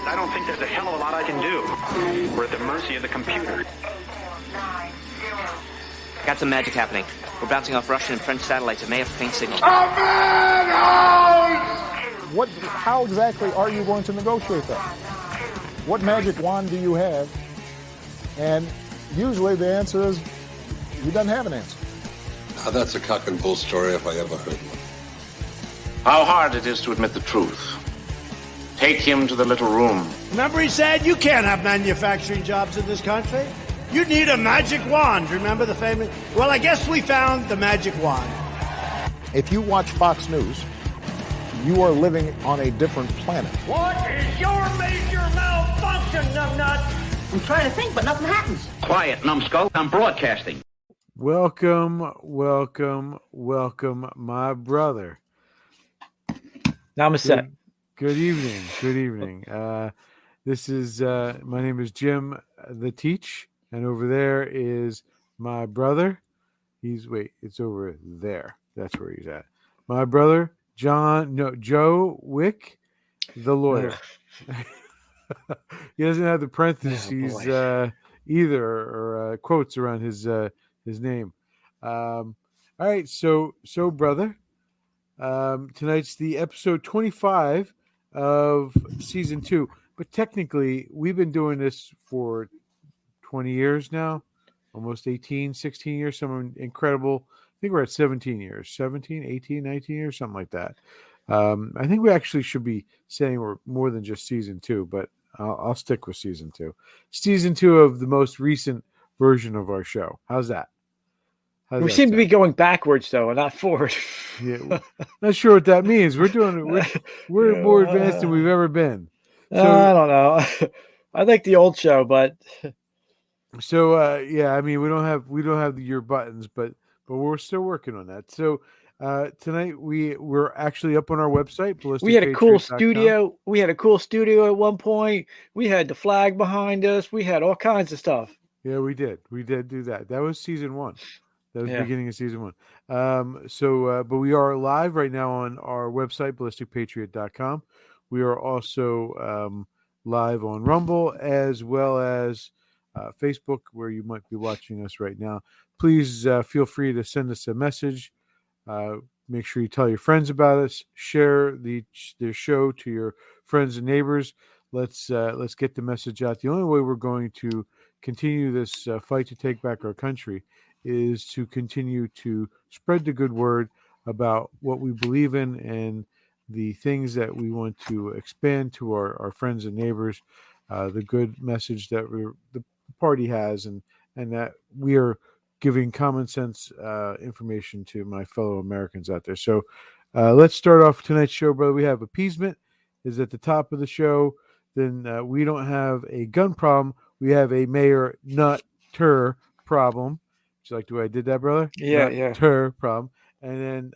I don't think there's a hell of a lot I can do. We're at the mercy of the computer. Got some magic happening. We're bouncing off Russian and French satellites. It may have faint signal. How exactly are you going to negotiate that? What magic wand do you have? And usually the answer is he doesn't have an answer. Now that's a cock and bull story if I ever heard one. How hard it is to admit the truth. Take him to the little room. Remember he said you can't have manufacturing jobs in this country? You need a magic wand. Remember the famous? Well, I guess we found the magic wand. If you watch Fox News, you are living on a different planet. What is your major malfunction, numbnut? I'm trying to think, but nothing happens. Quiet, numbskull. I'm broadcasting. Welcome, my brother. Namaste. Good evening. This is my name is Jim the Teach, and over there is my brother. It's over there. That's where he's at. My brother, Joe Wick, the lawyer. He doesn't have the parentheses either, or quotes around his name. All right, so brother, tonight's the episode 25 of season 2, but technically we've been doing this for 20 years now, almost 16 years, some incredible. I think we're at 17 years, 17, 18, 19 years, something like that. I think we actually should be saying we're more than just season 2, but I'll stick with season 2. Season 2 of the most recent version of our show. How's that? We seem to be going backwards, though, and not forward. Yeah, not sure what that means. We're more advanced than we've ever been. So, I don't know. I like the old show, but I mean, we don't have your buttons, but we're still working on that. So tonight we're actually up on our website. We had a cool studio. We had a cool studio at one point. We had the flag behind us. We had all kinds of stuff. Yeah, we did. We did do that. That was season 1. That was the beginning of season 1. But we are live right now on our website, ballisticpatriot.com. We are also live on Rumble as well as Facebook, where you might be watching us right now. Please feel free to send us a message. Make sure you tell your friends about us. Share the show to your friends and neighbors. Let's get the message out. The only way we're going to continue this fight to take back our country is to continue to spread the good word about what we believe in and the things that we want to expand to our friends and neighbors, the good message that the party has, and that we are giving common sense information to my fellow Americans out there. So let's start off tonight's show, brother. We have Appeasement is at the top of the show. Then we don't have a gun problem. We have a Mayor Nutter problem. You like the way I did that, brother? Yeah. Problem. And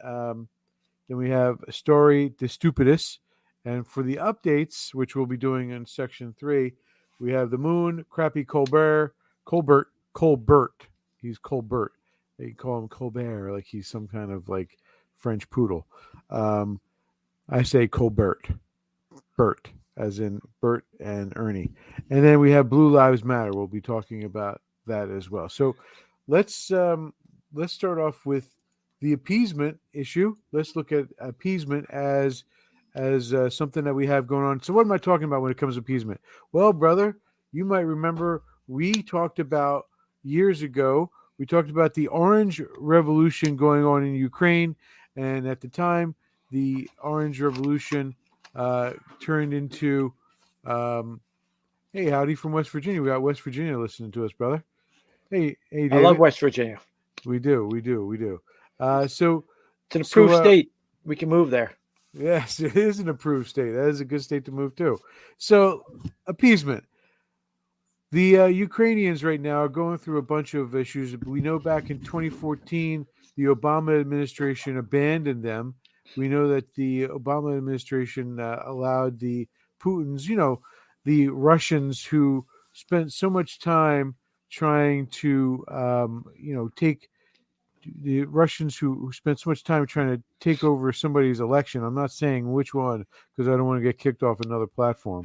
then we have a story, DeStupidis. And for the updates, which we'll be doing in section 3, we have the moon, crappy Colbert. He's Colbert. They call him Colbert, like he's some kind of like French poodle. I say Colbert. Bert, as in Bert and Ernie. And then we have Blue Lives Matter. We'll be talking about that as well. So let's start off with the appeasement issue. Let's look at appeasement as something that we have going on. So what am I talking about when it comes to appeasement? Well, brother, you might remember we talked about years ago. We talked about the Orange Revolution going on in Ukraine, and at the time, the Orange Revolution turned into. Hey, howdy from West Virginia. We got West Virginia listening to us, brother. Hey, David. I love West Virginia. We do. So it's an approved state. We can move there. Yes, it is an approved state. That is a good state to move to. So, appeasement. The Ukrainians right now are going through a bunch of issues. We know back in 2014, the Obama administration abandoned them. We know that the Obama administration allowed the Putins, the Russians who spent so much time trying to, take the Russians who spent so much time trying to take over somebody's election. I'm not saying which one because I don't want to get kicked off another platform.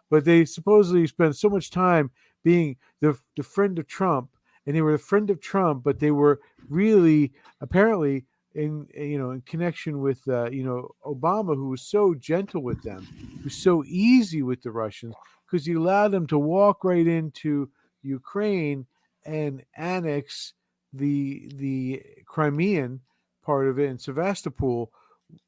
But they supposedly spent so much time being the friend of Trump, and they were the friend of Trump, but they were really apparently in connection with Obama, who was so gentle with them, who was so easy with the Russians, because he allowed them to walk right into Ukraine and annex the Crimean part of it in Sevastopol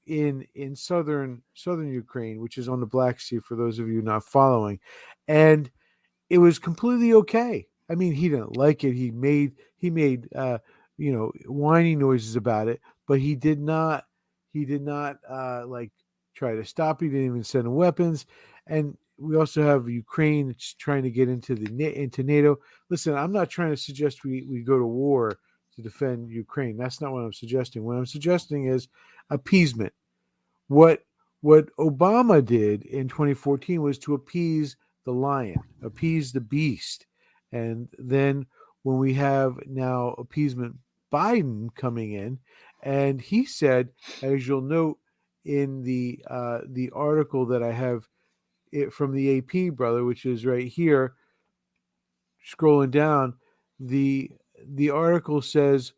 in southern Ukraine, which is on the Black Sea, for those of you not following. And it was completely okay. I mean, he didn't like it. He made whiny noises about it, but he did not like try to stop. He didn't even send weapons. And we also have Ukraine trying to get into NATO. Listen, I'm not trying to suggest we go to war to defend Ukraine. That's not what I'm suggesting. What I'm suggesting is appeasement. What Obama did in 2014 was to appease the lion, appease the beast. And then when we have now appeasement Biden coming in, and he said, as you'll note in the article that I have it from the AP, brother, which is right here, scrolling down, the article says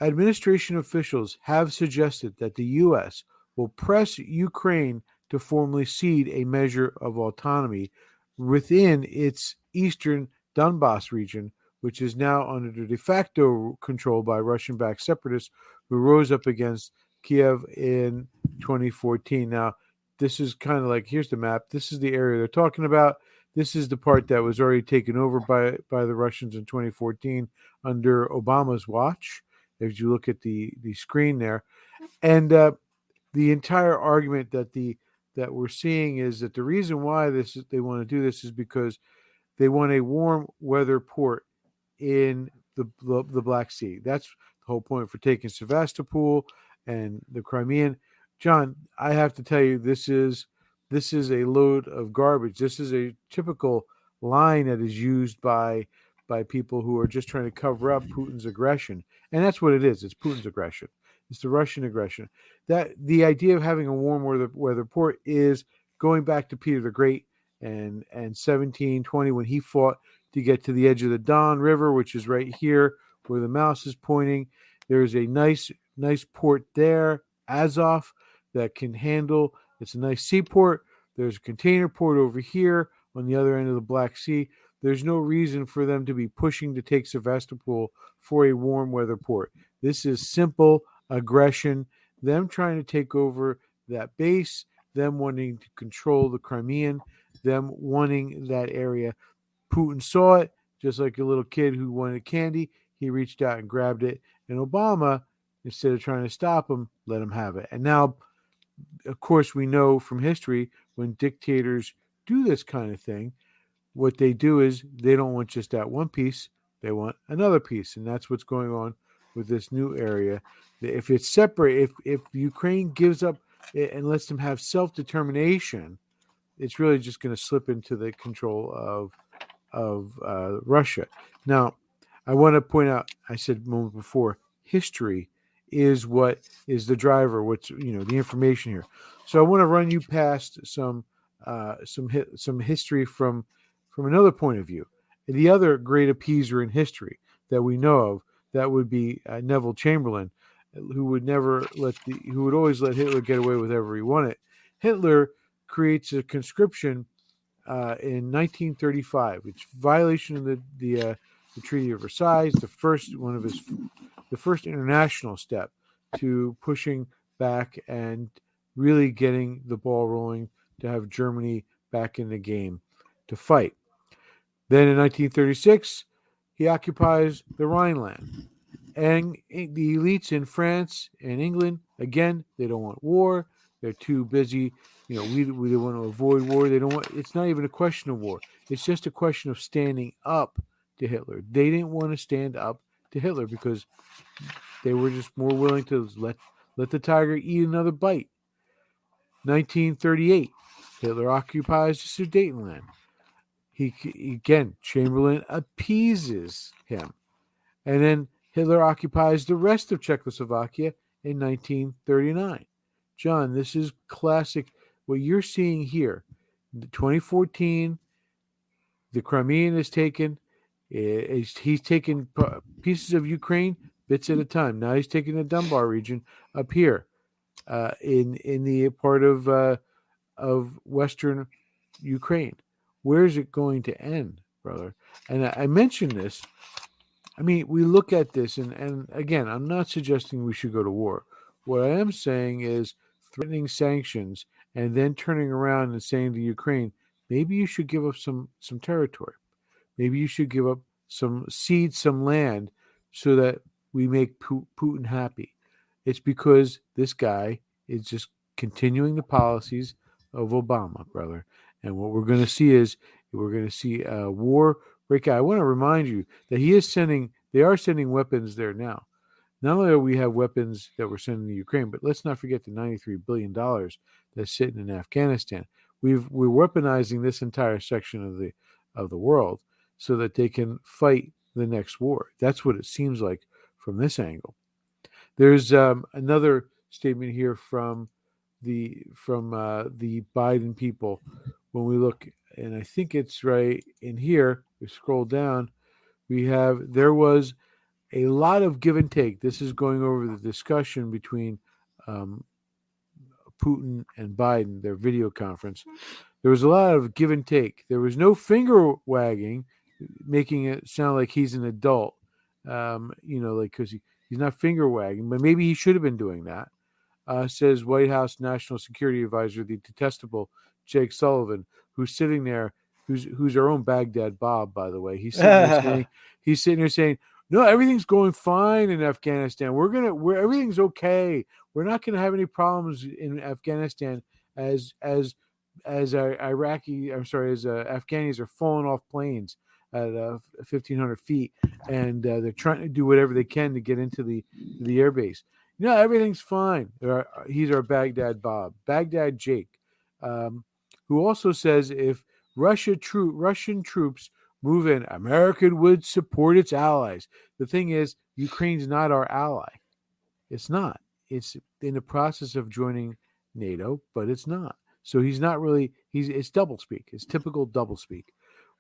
administration officials have suggested that the U.S. will press Ukraine to formally cede a measure of autonomy within its eastern Donbass region, which is now under the de facto control by Russian-backed separatists who rose up against Kiev in 2014. Now, this is kind of like, here's the map. This is the area they're talking about. This is the part that was already taken over by the Russians in 2014 under Obama's watch, if you look at the screen there. And the entire argument that we're seeing is that the reason why they want to do this is because they want a warm weather port in the Black Sea. That's the whole point for taking Sevastopol and the Crimean. John, I have to tell you, this is a load of garbage. This is a typical line that is used by people who are just trying to cover up Putin's aggression. And that's what it is. It's Putin's aggression. It's the Russian aggression. That the idea of having a warm weather port is going back to Peter the Great and 1720, when he fought to get to the edge of the Don River, which is right here where the mouse is pointing. There's a nice port there, Azov, that can handle. It's a nice seaport. There's a container port over here on the other end of the Black Sea. There's no reason for them to be pushing to take Sevastopol for a warm weather port. This is simple aggression, them trying to take over that base, them wanting to control the Crimean, them wanting that area. Putin saw it, just like a little kid who wanted candy. He reached out and grabbed it. And Obama, instead of trying to stop him, let him have it. And now, of course, we know from history, when dictators do this kind of thing, what they do is they don't want just that one piece, they want another piece. And that's what's going on with this new area. If it's separate, if Ukraine gives up and lets them have self-determination, it's really just going to slip into the control of Russia. Now, I want to point out, I said a moment before, history is what is the driver, what's the information here. So I want to run you past some history from another point of view. The other great appeaser in history that we know of, that would be Neville Chamberlain, who would always let Hitler get away with whatever he wanted. Hitler creates a conscription in 1935. It's violation of the Treaty of Versailles, the first international step to pushing back and really getting the ball rolling to have Germany back in the game to fight. Then in 1936, he occupies the Rhineland. And the elites in France and England, again, they don't want war. They're too busy. We want to avoid war. It's not even a question of war. It's just a question of standing up to Hitler. They didn't want to stand up to Hitler because they were just more willing to let the tiger eat another bite. 1938, Hitler occupies the Sudetenland. Chamberlain appeases him. And then Hitler occupies the rest of Czechoslovakia in 1939. John, this is classic. What you're seeing here, 2014, the Crimean is taken. He's taken pieces of Ukraine, bits at a time. Now he's taking the Donbas region up here in the part of Western Ukraine. Where is it going to end, brother? And I mentioned this. I mean, we look at this, and again, I'm not suggesting we should go to war. What I am saying is threatening sanctions and then turning around and saying to Ukraine, maybe you should give up some territory. Maybe you should give up some seeds, some land, so that we make Putin happy. It's because this guy is just continuing the policies of Obama, brother. And what we're going to see is a war break out. I want to remind you that they are sending weapons there now. Not only do we have weapons that we're sending to Ukraine, but let's not forget the $93 billion that's sitting in Afghanistan. We're weaponizing this entire section of the world so that they can fight the next war. That's what it seems like from this angle. There's another statement here from the Biden people. When we look, and I think it's right in here, we scroll down, there was a lot of give and take. This is going over the discussion between Putin and Biden, their video conference. There was a lot of give and take. There was no finger wagging, making it sound like he's an adult, because he's not finger wagging, but maybe he should have been doing that. Says White House National Security Advisor, the detestable Jake Sullivan, who's sitting there, who's our own Baghdad Bob, by the way. He's sitting there saying, no, everything's going fine in Afghanistan. Everything's okay. We're not gonna have any problems in Afghanistan as Afghanis are falling off planes at 1,500 feet, and they're trying to do whatever they can to get into the airbase. Everything's fine. He's our Baghdad Bob, Baghdad Jake, who also says if Russian troops move in, America would support its allies. The thing is, Ukraine's not our ally. It's not. It's in the process of joining NATO, but it's not. So he's not really. It's doublespeak. It's typical doublespeak.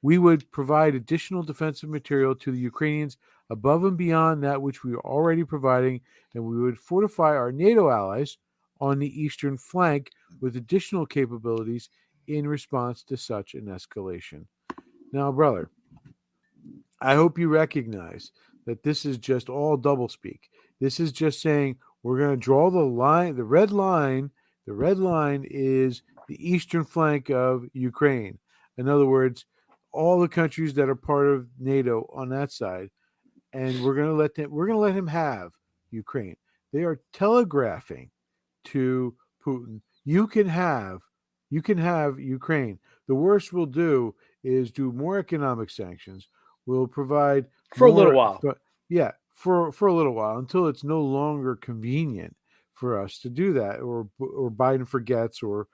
We would provide additional defensive material to the Ukrainians above and beyond that which we are already providing, and we would fortify our NATO allies on the eastern flank with additional capabilities in response to such an escalation. Now, brother, I hope you recognize that this is just all doublespeak. This is just saying we're going to draw the line, the red line. The red line is the eastern flank of Ukraine. In other words, all the countries that are part of NATO on that side, and we're going to let him have Ukraine. They are telegraphing to Putin, you can have Ukraine. The worst we'll do is do more economic sanctions. We'll provide for a little while. For a little while, until it's no longer convenient for us to do that, or Biden forgets, or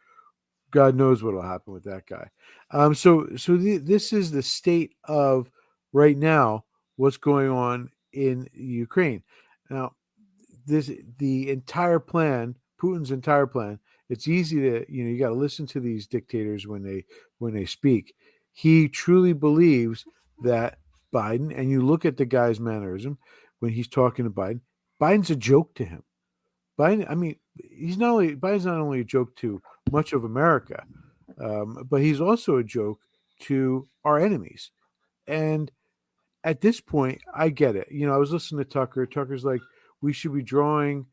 God knows what will happen with that guy. This is the state of right now what's going on in Ukraine. Now, the entire plan, Putin's entire plan. It's easy to you got to listen to these dictators when they speak. He truly believes that Biden, and you look at the guy's mannerism when he's talking to Biden. Biden's a joke to him. Biden's not only a joke to much of America, but he's also a joke to our enemies. And at this point, I get it. I was listening to Tucker. Tucker's like, we should be drawing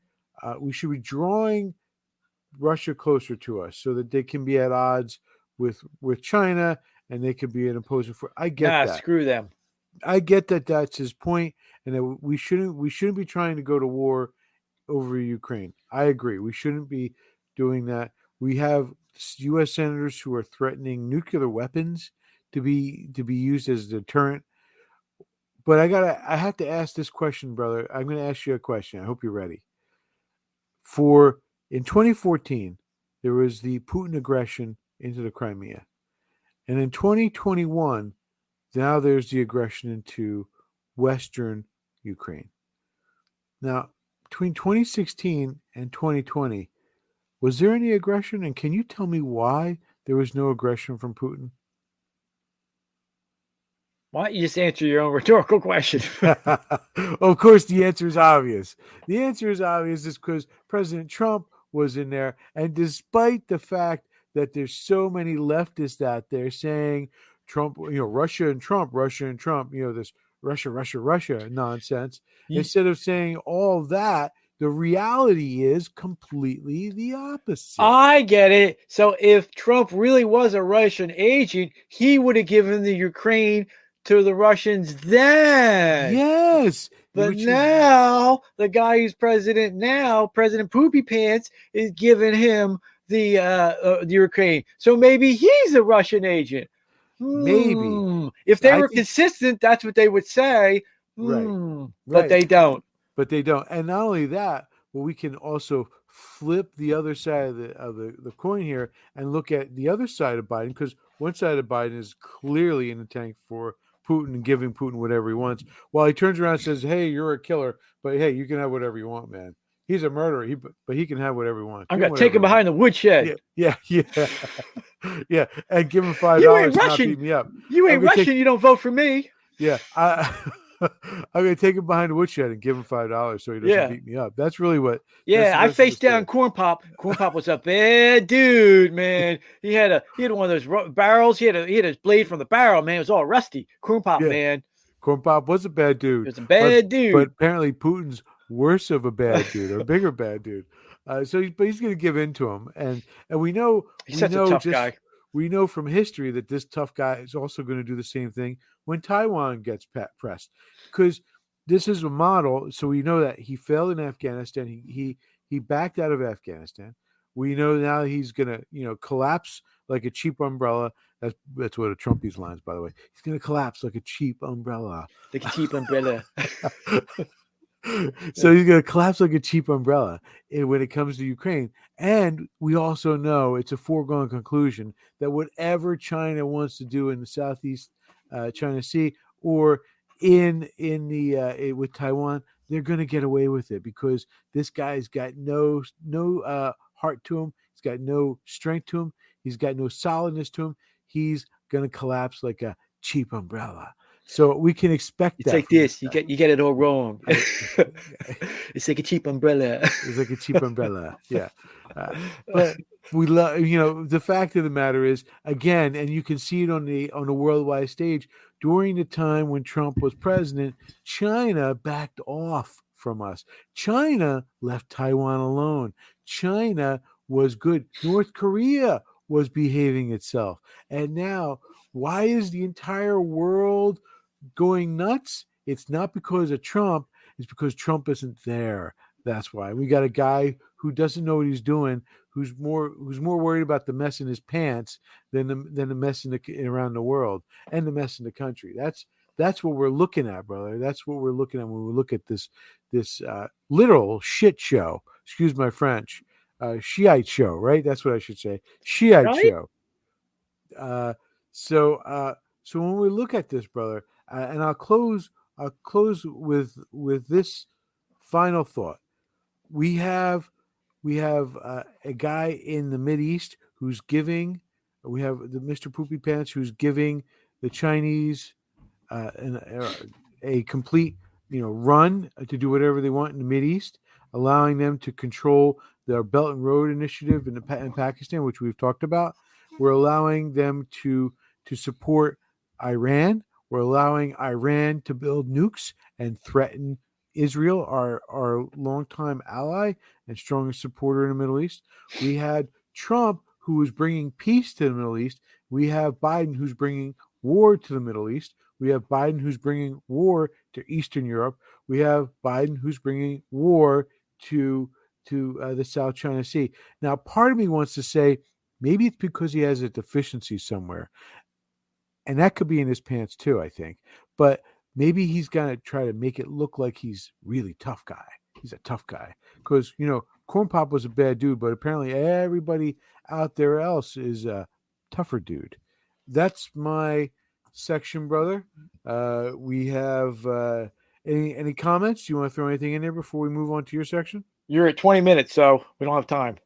Russia closer to us so that they can be at odds with China, and they could be an opposing force. I get that. Screw them. I get that. That's his point, and that we shouldn't be trying to go to war over Ukraine. I agree. We shouldn't be doing that. We have U.S. senators who are threatening nuclear weapons to be used as a deterrent. But I have to ask this question, brother. I'm going to ask you a question. I hope you're ready. In 2014, there was the Putin aggression into the Crimea. And in 2021, now there's the aggression into Western Ukraine. Now, between 2016 and 2020, was there any aggression? And can you tell me why there was no aggression from Putin? Why don't you just answer your own rhetorical question? Of course, the answer is obvious. The answer is obvious is because President Trump was in there. And despite the fact that there's so many leftists out there saying Trump, Russia and Trump, this Russia nonsense, instead of saying all that, the reality is completely the opposite. I get it. So if Trump really was a Russian agent, he would have given the Ukraine to the Russians then. Yes. But now the guy who's president now, President Poopy Pants, is giving him the Ukraine. So maybe he's a Russian agent. Maybe. If they were consistent, that's what they would say. Right. But they don't. But they don't. And not only that, but we can also flip the other side of the coin here and look at the other side of Biden, because one side of Biden is clearly in the tank for Putin and giving Putin whatever he wants, while he turns around and says, hey, you're a killer, but hey, you can have whatever you want, man. He's a murderer, but he can have whatever he wants. I'm going to take him behind the woodshed. Yeah. Yeah, and give him $5 to not beat me up. You ain't Russian, you don't vote for me. Yeah, I'm going to take him behind the woodshed and give him $5 so he doesn't beat me up. That's really what. Yeah, I faced down Corn Pop. Corn Pop was a bad dude, man. He had one of those barrels. He had his blade from the barrel, man. It was all rusty. Corn Pop, man. Corn Pop was a bad dude. He was a bad dude. But apparently Putin's worse of a bad dude, or a bigger bad dude. But he's going to give in to him, and we know he's such a tough guy. We know from history that this tough guy is also going to do the same thing when Taiwan gets pressed, because this is a model. So we know that he failed in Afghanistan. He backed out of Afghanistan. We know now he's going to collapse like a cheap umbrella. That's one of Trumpy's lines, by the way. He's going to collapse like a cheap umbrella. Like a cheap umbrella. So he's going to collapse like a cheap umbrella when it comes to Ukraine. And we also know it's a foregone conclusion that whatever China wants to do in the Southeast China Sea or in the with Taiwan, they're going to get away with it, because this guy's got no heart to him. He's got no strength to him. He's got no solidness to him. He's going to collapse like a cheap umbrella. So we can expect that. It's like this. You get it all wrong. It's like a cheap umbrella. It's like a cheap umbrella. Yeah. But we love, the fact of the matter is, again, and you can see it on the worldwide stage, during the time when Trump was president, China backed off from us. China left Taiwan alone. China was good. North Korea was behaving itself. And now, why is the entire world going nuts? It's not because of Trump. It's because Trump isn't there. That's why. We got a guy who doesn't know what he's doing, who's more worried about the mess in his pants than the mess around the world and the mess in the country. That's what we're looking at, brother. That's what we're looking at when we look at this literal shit show. Excuse my French. Shiite show, right? That's what I should say. Shiite right? Show. So when we look at this, brother, and I'll close with this final thought. We have a guy in the Mideast who's giving. We have the Mr. Poopy Pants who's giving the Chinese a complete run to do whatever they want in the Mideast, allowing them to control their Belt and Road Initiative in Pakistan, which we've talked about. We're allowing them to support Iran. We're allowing Iran to build nukes and threaten Israel, our longtime ally and strongest supporter in the Middle East. We had Trump, who was bringing peace to the Middle East. We have Biden, who's bringing war to the Middle East. We have Biden, who's bringing war to Eastern Europe. We have Biden, who's bringing war to the South China Sea. Now, part of me wants to say maybe it's because he has a deficiency somewhere. And that could be in his pants too, I think. But maybe he's going to try to make it look like he's really tough guy. He's a tough guy. Because, Corn Pop was a bad dude, but apparently everybody out there else is a tougher dude. That's my section, brother. We have Any comments? Do you want to throw anything in there before we move on to your section? You're at 20 minutes, so we don't have time.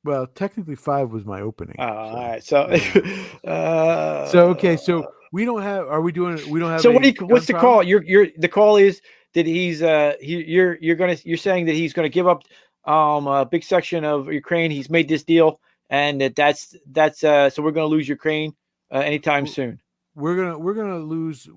Well, technically 5 was my opening. All right. So, so we don't have. Are we doing? We don't have. So what's the call? The call is that you're saying that he's gonna give up a big section of Ukraine. He's made this deal, and that's so we're gonna lose Ukraine anytime soon. We're gonna lose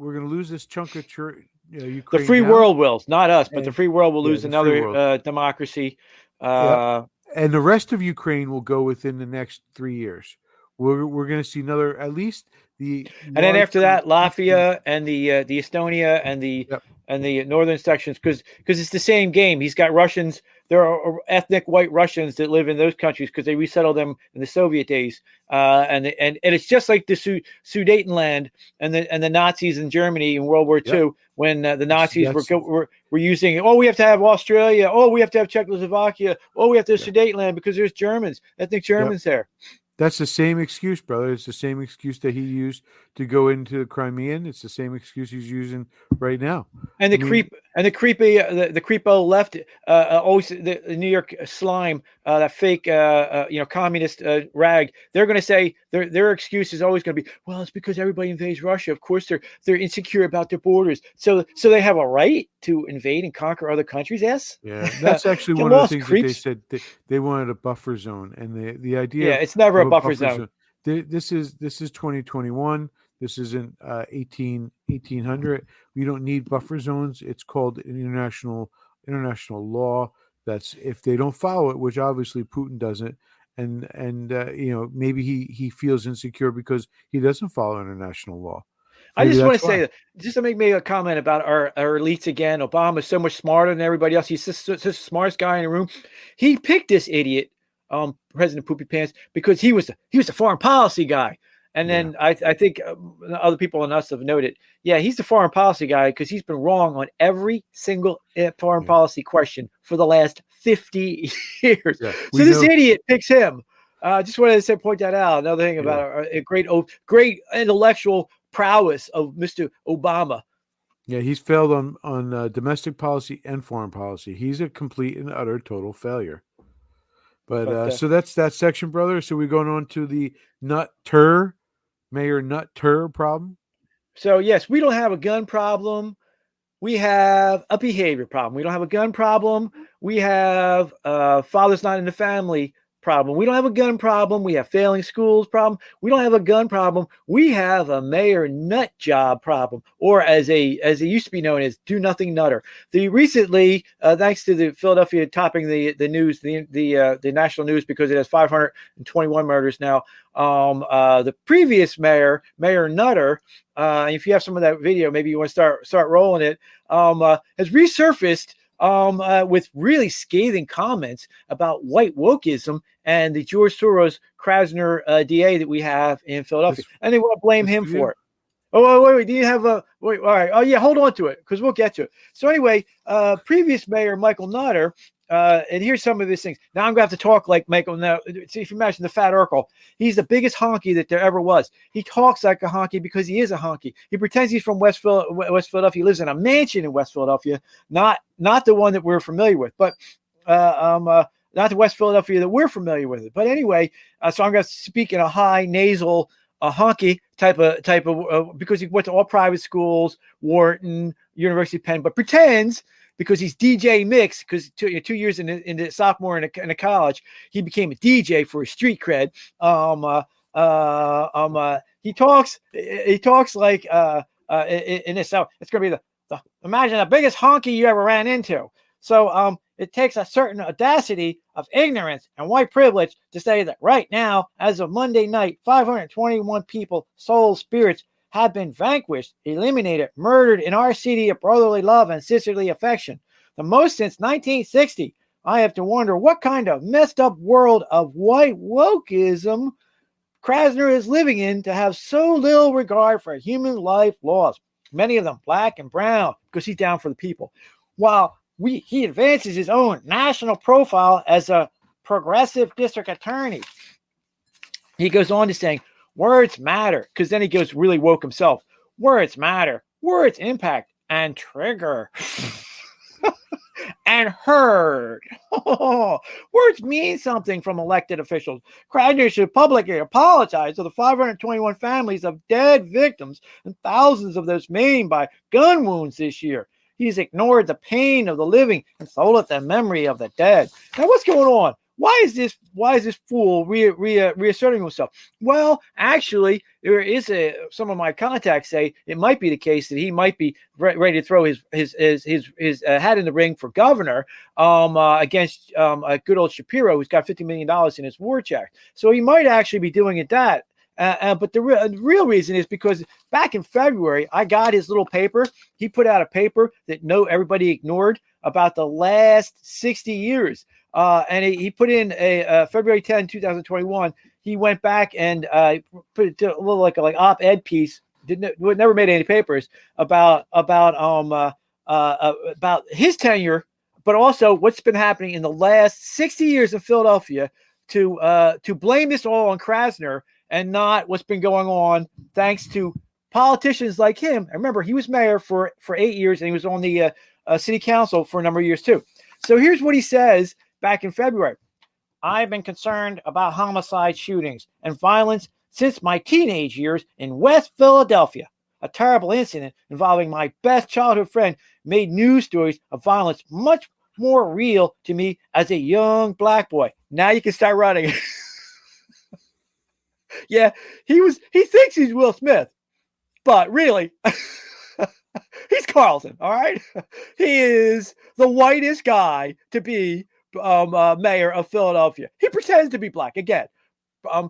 this chunk of Ukraine. The free world will, not us, but the free world will lose another democracy. And the rest of Ukraine will go within the next 3 years. We're going to see another, at least and then after that, Latvia and the Estonia and the northern sections, because it's the same game. He's got Russians. There are ethnic white Russians that live in those countries because they resettled them in the Soviet days. And it's just like the Sudetenland and the Nazis in Germany in World War II when the Nazis were using, we have to have Australia. We have to have Czechoslovakia. We have to have Sudetenland because there's Germans, ethnic Germans there. That's the same excuse, brother. It's the same excuse that he used to go into the Crimean. It's the same excuse he's using right now. And the creepo left, always the New York slime, that fake, communist rag. They're going to say their excuse is always going to be, well, it's because everybody invades Russia. Of course, they're insecure about their borders, so they have a right to invade and conquer other countries. Yes, yeah, that's actually one of the things that they said. They wanted a buffer zone, and the idea. Yeah, it's never a buffer zone. This is 2021. This isn't 1800. We don't need buffer zones. It's called international law. That's if they don't follow it, which obviously Putin doesn't, and maybe he feels insecure because he doesn't follow international law. Maybe I just want to say, just to make a comment about our elites again. Obama's so much smarter than everybody else. He's just the smartest guy in the room. He picked this idiot, President Poopy Pants, because he was the foreign policy guy. And then I think other people and us have noted, he's the foreign policy guy because he's been wrong on every single foreign policy question for the last 50 years. Yeah, so this idiot picks him. Just wanted to point that out. Another thing about a great intellectual prowess of Mr. Obama. Yeah, he's failed on domestic policy and foreign policy. He's a complete and utter total failure. But so that's that section, brother. So we're going on to the Mayor Nutter problem. So yes, we don't have a gun problem. We have a behavior problem. We don't have a gun problem. We have father's not in the family problem. We don't have a gun problem. We have failing schools problem. We don't have a gun problem. We have a mayor nut job problem, or as it used to be known as do nothing nutter. Recently, thanks to the Philadelphia topping the news, the national news, because it has 521 murders now. The previous mayor Nutter, if you have some of that video, maybe you want to start rolling it, has resurfaced with really scathing comments about white wokeism and the George Soros Krasner DA that we have in Philadelphia. And they want to blame him for it. Oh, wait. Do you have wait? All right. Oh, yeah. Hold on to it because we'll get to it. So anyway, previous mayor Michael Nutter, and here's some of his things. Now I'm going to have to talk like Michael. Now, see if you imagine the fat Urkel. He's the biggest honky that there ever was. He talks like a honky because he is a honky. He pretends he's from West Philadelphia. He lives in a mansion in West Philadelphia, not the one that we're familiar with, but not the West Philadelphia that we're familiar with. But anyway, so I'm going to speak in a high nasal, honky type of because he went to all private schools, Wharton, University of Penn, but pretends because he's DJ Mix, because 2 years into sophomore in a college, he became a DJ for his street cred. He talks like in this. So it's going to be the imagine the biggest honky you ever ran into. So it takes a certain audacity of ignorance and white privilege to say that right now, as of Monday night, 521 people, souls, spirits, have been vanquished, eliminated, murdered in our city of brotherly love and sisterly affection. The most since 1960. I have to wonder what kind of messed up world of white wokeism Krasner is living in to have so little regard for human life laws, many of them black and brown, because he's down for the people. While he advances his own national profile as a progressive district attorney. He goes on to saying, words matter, because then he goes really woke himself. Words matter. Words impact. and trigger. And heard. Words mean something from elected officials. Cradner should publicly apologize to the 521 families of dead victims and thousands of those maimed by gun wounds this year. He's ignored the pain of the living and stolen the memory of the dead. Now, what's going on? Why is this fool reasserting himself? Well, actually, there is some of my contacts say it might be the case that he might be ready to throw his hat in the ring for governor against good old Shapiro, who's got $50 million in his war check. So he might actually be doing it that. But the real reason is because back in February, I got his little paper. He put out a paper that everybody ignored about the last 60 years. And he put in a February 10, 2021. He went back and put it to a little like op-ed piece. Never made any papers about his tenure, but also what's been happening in the last 60 years in Philadelphia to blame this all on Krasner and not what's been going on thanks to politicians like him. I remember he was mayor for 8 years and he was on the city council for a number of years too. So here's what he says back in February. I've been concerned about homicide shootings and violence since my teenage years in West Philadelphia. A terrible incident involving my best childhood friend made news stories of violence much more real to me as a young black boy. Now you can start running. Yeah, he thinks he's Will Smith, but really, he's Carlton, all right? He is the whitest guy to be mayor of Philadelphia. He pretends to be black. Again,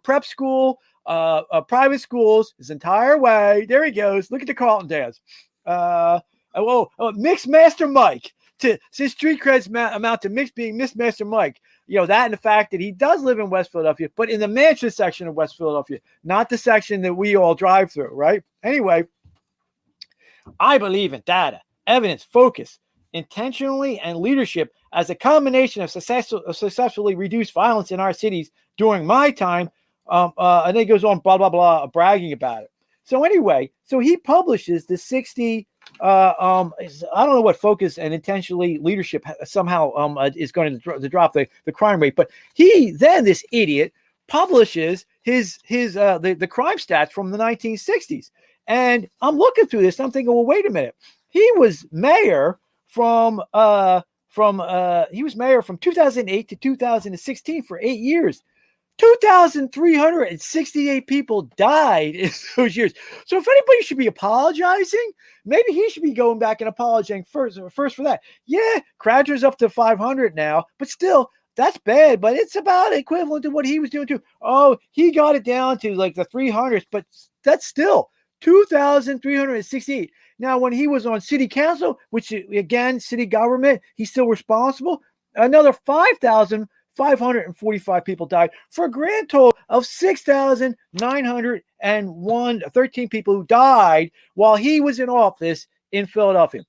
prep school, private schools, his entire way. There he goes. Look at the Carlton dance. Mixed Master Mike. His street creds amount to being Mixed Master Mike. You know, that and the fact that he does live in West Philadelphia, but in the mansion section of West Philadelphia, not the section that we all drive through, right? Anyway, I believe in data, evidence, focus, intentionally, and leadership as a combination of successfully reduced violence in our cities during my time. And then he goes on, blah, blah, blah, bragging about it. So anyway, so he publishes the 60, I don't know what focus and intentionally leadership somehow is going to drop the crime rate, but this idiot publishes the crime stats from the 1960s. And I'm looking through this and I'm thinking, well, wait a minute. He was mayor from 2008 to 2016 for 8 years. 2,368 people died in those years. So if anybody should be apologizing, maybe he should be going back and apologizing first for that. Yeah, Cradger's up to 500 now, but still, that's bad. But it's about equivalent to what he was doing too. Oh, he got it down to like the 300s, but that's still 2,368. Now, when he was on city council, which again, city government, he's still responsible. Another 5,545 people died for a grand total of 6,913 people who died while he was in office in Philadelphia.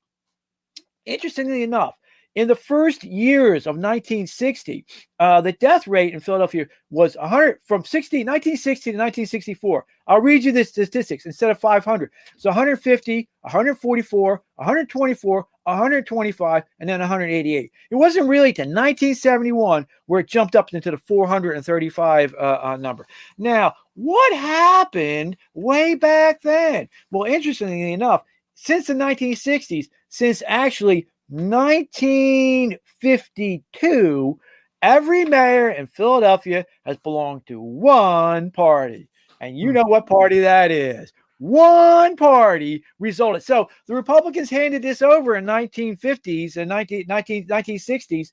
Interestingly enough, in the first years of 1960, the death rate in Philadelphia was 100 from 1960 to 1964. I'll read you the statistics instead of 500. So 150, 144, 124, 125, and then 188. It wasn't really to 1971 where it jumped up into the 435 number. Now, what happened way back then? Well, interestingly enough, since the 1960s, since actually 1952, every mayor in Philadelphia has belonged to one party. And you know what party that is. One party resulted. So the Republicans handed this over in 1950s and 1960s.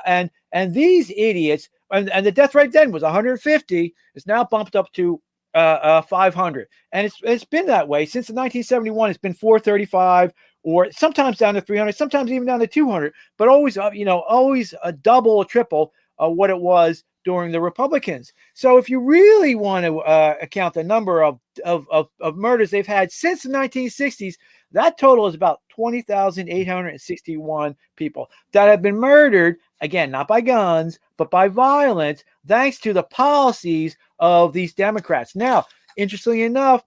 And these idiots, and the death rate then was 150. It's now bumped up to 500. And it's been that way since 1971. It's been 435 or sometimes down to 300, sometimes even down to 200, but always, always a double or triple what it was during the Republicans. So if you really want to account the number of murders they've had since the 1960s, that total is about 20,861 people that have been murdered, again, not by guns, but by violence, thanks to the policies of these Democrats. Now, interestingly enough,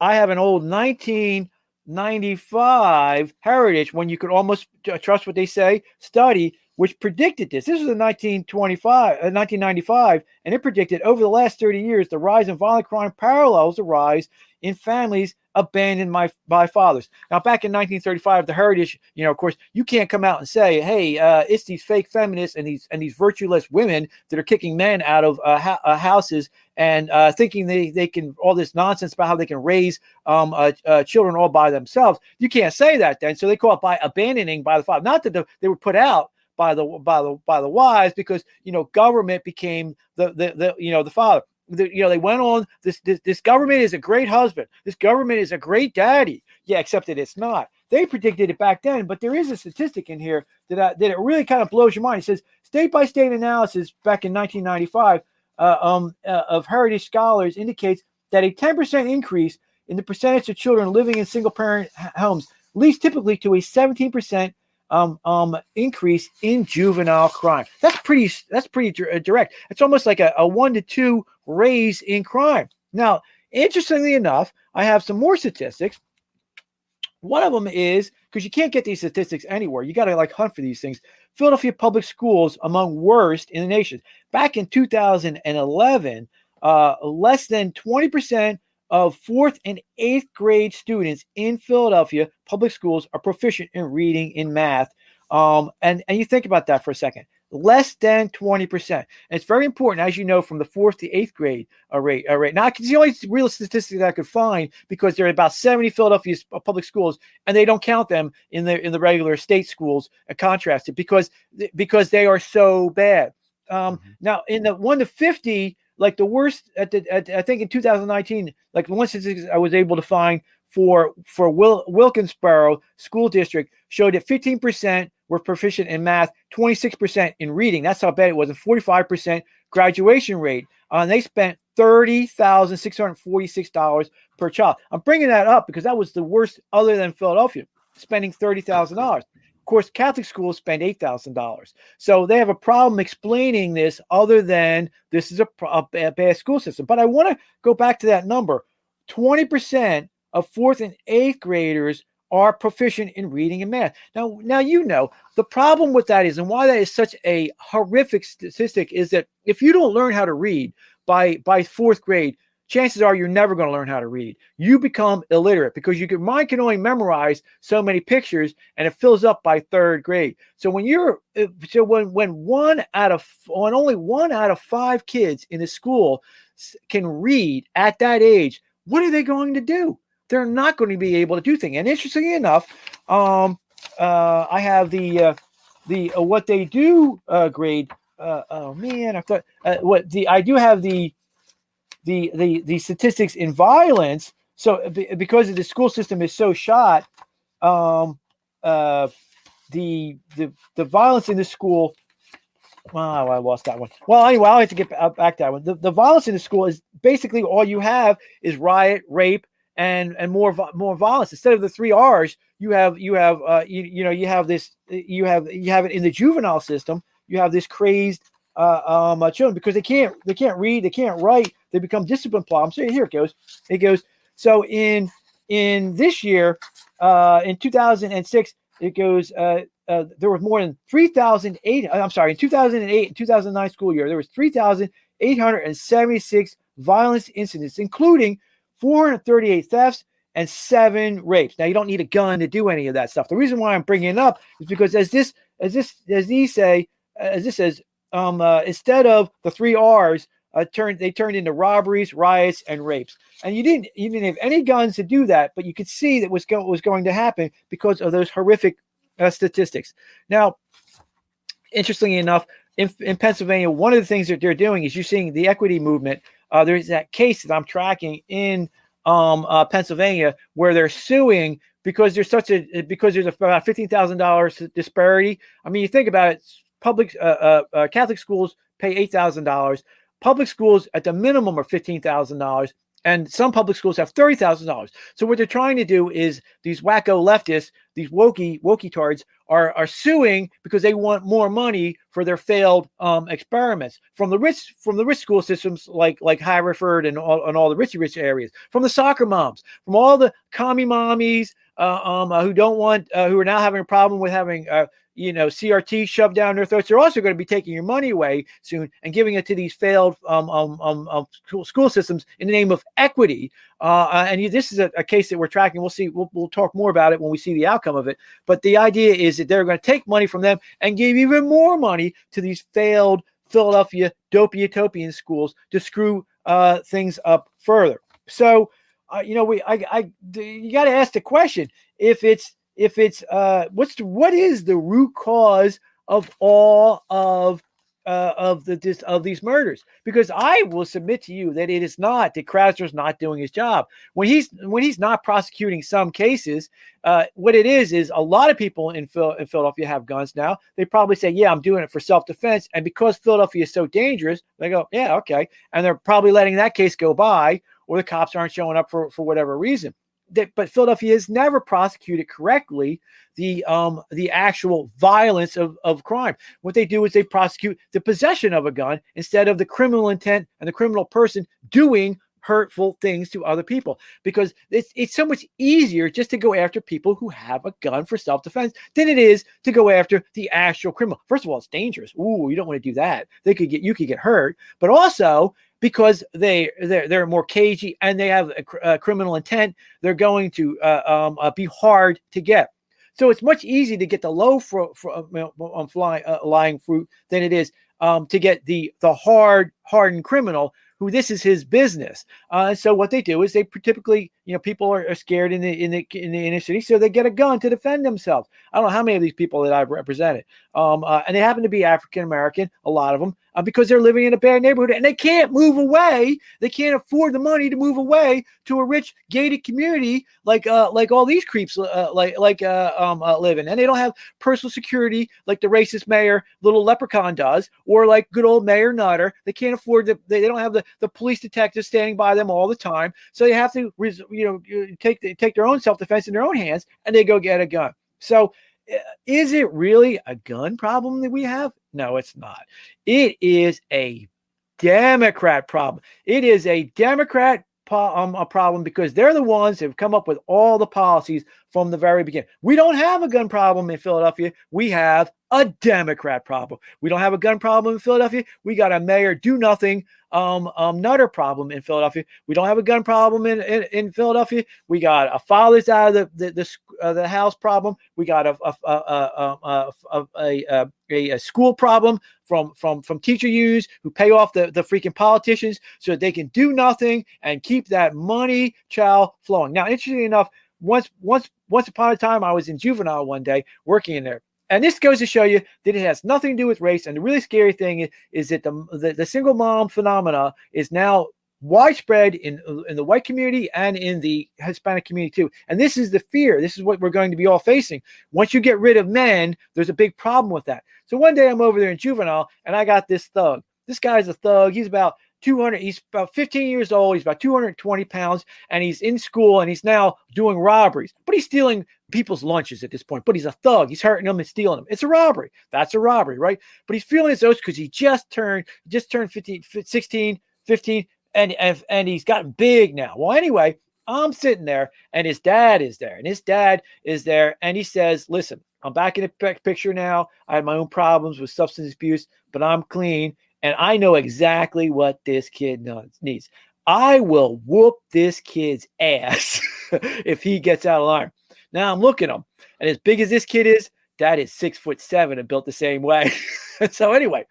I have an old 19 1995 Heritage, when you could almost trust what they say, study, which predicted this. This was in 1995, and it predicted over the last 30 years, the rise in violent crime parallels the rise in families abandoned by fathers. Now, back in 1935, the Heritage, of course, you can't come out and say, hey, it's these fake feminists and these virtueless women that are kicking men out of houses and thinking they can, all this nonsense about how they can raise children all by themselves. You can't say that then. So they call it by abandoning by the father. Not that they were put out by the wives, because government became the father. They went on this government is a great husband. This government is a great daddy. Yeah, except that it's not. They predicted it back then, but there is a statistic in here that it really kind of blows your mind. It says state by state analysis back in 1995 of Heritage scholars indicates that a 10% increase in the percentage of children living in single parent homes leads typically to a 17% increase in juvenile crime. That's pretty direct. It's almost like a 1 to 2 raise in crime. Now, interestingly enough, I have some more statistics. One of them is, because you can't get these statistics anywhere, you got to hunt for these things. Philadelphia public schools among worst in the nation. Back in 2011, less than 20% of 4th and 8th grade students in Philadelphia public schools are proficient in reading and math. And you think about that for a second. Less than 20%. And it's very important, as you know, from the 4th to 8th grade rate. Now, it's the only real statistic that I could find, because there are about 70 Philadelphia public schools, and they don't count them in the regular state schools, contrasted, because they are so bad. Now, in the 1 to 50, like the worst I think in 2019, like the one statistic I was able to find for Wilkins-Boro School District showed that 15% were proficient in math, 26% in reading. That's how bad it was, and 45% graduation rate. And they spent $30,646 per child. I'm bringing that up because that was the worst, other than Philadelphia, spending $30,000. Of course, Catholic schools spend $8,000. So they have a problem explaining this, other than this is a bad school system. But I want to go back to that number. 20% of 4th and 8th graders are proficient in reading and math. Now, the problem with that is, and why that is such a horrific statistic, is that if you don't learn how to read by 4th grade, chances are you're never going to learn how to read. You become illiterate, because your mind can only memorize so many pictures, and it fills up by 3rd grade. So when only 1 out of 5 kids in a school can read at that age, what are they going to do? They're not going to be able to do things. And interestingly enough, I have the what they do grade. I do have the statistics in violence. So because the school system is so shot, the violence in the school. Wow, I lost that one. Well, anyway, I'll have to get back to that one. The violence in the school is basically all you have is riot, rape, and more violence. Instead of the 3 R's, you have it in the juvenile system. You have this crazed children, because they can't read, they can't write, they become discipline problems. So here it goes. So in this year, in 2006, it goes. There was more than 3,008. I'm sorry, in 2008 and 2009 school year, there was 3,876 violence incidents, including 438 thefts and 7 rapes. Now, you don't need a gun to do any of that stuff. The reason why I'm bringing it up is because as this says, instead of the 3 R's, they turned into robberies, riots, and rapes. And you didn't have any guns to do that, but you could see that was going to happen because of those horrific statistics. Now, interestingly enough, in Pennsylvania, one of the things that they're doing is you're seeing the equity movement. There's that case that I'm tracking in Pennsylvania where they're suing because there's about $15,000 disparity. I mean, you think about it. Public Catholic schools pay $8,000. Public schools at the minimum are $15,000. And some public schools have $30,000. So what they're trying to do is these wacko leftists, these wokey tards, are suing because they want more money for their failed experiments from the rich school systems like Haverford and all the rich areas, from the soccer moms, from all the commie mommies who don't want who are now having a problem with having CRT shoved down their throats. They're also going to be taking your money away soon and giving it to these failed school systems in the name of equity. This is a case that we're tracking. We'll see. We'll talk more about it when we see the outcome of it. But the idea is that they're going to take money from them and give even more money to these failed Philadelphia dopey-utopian schools to screw things up further. So, you got to ask the question: what is the root cause of all of these murders? Because I will submit to you that it is not that Krasner's not doing his job. When he's not prosecuting some cases, what it is a lot of people in Philadelphia have guns now. They probably say, yeah, I'm doing it for self-defense. And because Philadelphia is so dangerous, they go, yeah, okay. And they're probably letting that case go by, or the cops aren't showing up for whatever reason. But Philadelphia has never prosecuted correctly the actual violence of crime. What they do is they prosecute the possession of a gun instead of the criminal intent and the criminal person doing hurtful things to other people, because it's so much easier just to go after people who have a gun for self-defense than it is to go after the actual criminal. First of all, it's dangerous. Ooh, you don't want to do that. You could get hurt, but also because they're more cagey and they have a criminal intent, they're going to be hard to get. So it's much easier to get the lying fruit than it is to get the hardened criminal who this is his business. So what they do is they typically, people are scared in the inner city, so they get a gun to defend themselves. I don't know how many of these people that I've represented, and they happen to be African American, a lot of them, because they're living in a bad neighborhood and they can't move away. They can't afford the money to move away to a rich gated community like all these creeps live in, and they don't have personal security like the racist mayor Little Leprechaun does, or like good old Mayor Nutter. They can't afford they don't have the police detectives standing by them all the time, so they have to take their own self-defense in their own hands, and they go get a gun. So is it really a gun problem that we have? No, it's not. It is a Democrat problem. It is a Democrat problem because they're the ones that have come up with all the policies from the very beginning. We don't have a gun problem in Philadelphia. We have a Democrat problem. We don't have a gun problem in Philadelphia. We got a mayor do nothing Nutter problem in Philadelphia. We don't have a gun problem in Philadelphia. We got a fathers out of the house problem. We got a school problem from teacher unions who pay off the freaking politicians so that they can do nothing and keep that money flowing. Now, interestingly enough, once upon a time, I was in juvenile one day working in there. And this goes to show you that it has nothing to do with race. And the really scary thing is that the single mom phenomena is now widespread in the white community and in the Hispanic community too. And this is the fear. This is what we're going to be all facing. Once you get rid of men, there's a big problem with that. So one day I'm over there in juvenile and I got this thug. This guy's a thug. He's about 200. He's about 15 years old. He's about 220 pounds, and he's in school, and he's now doing robberies. But he's stealing people's lunches at this point. But he's a thug. He's hurting them and stealing them. It's a robbery. That's a robbery, right? But he's feeling his oats because he just turned 16, 15, and he's gotten big now. Well, anyway, I'm sitting there, and his dad is there, and he says, "Listen, I'm back in the picture now. I had my own problems with substance abuse, but I'm clean. And I know exactly what this kid needs. I will whoop this kid's ass if he gets out of line." Now I'm looking at him, and as big as this kid is, Dad is 6'7" and built the same way. So anyway,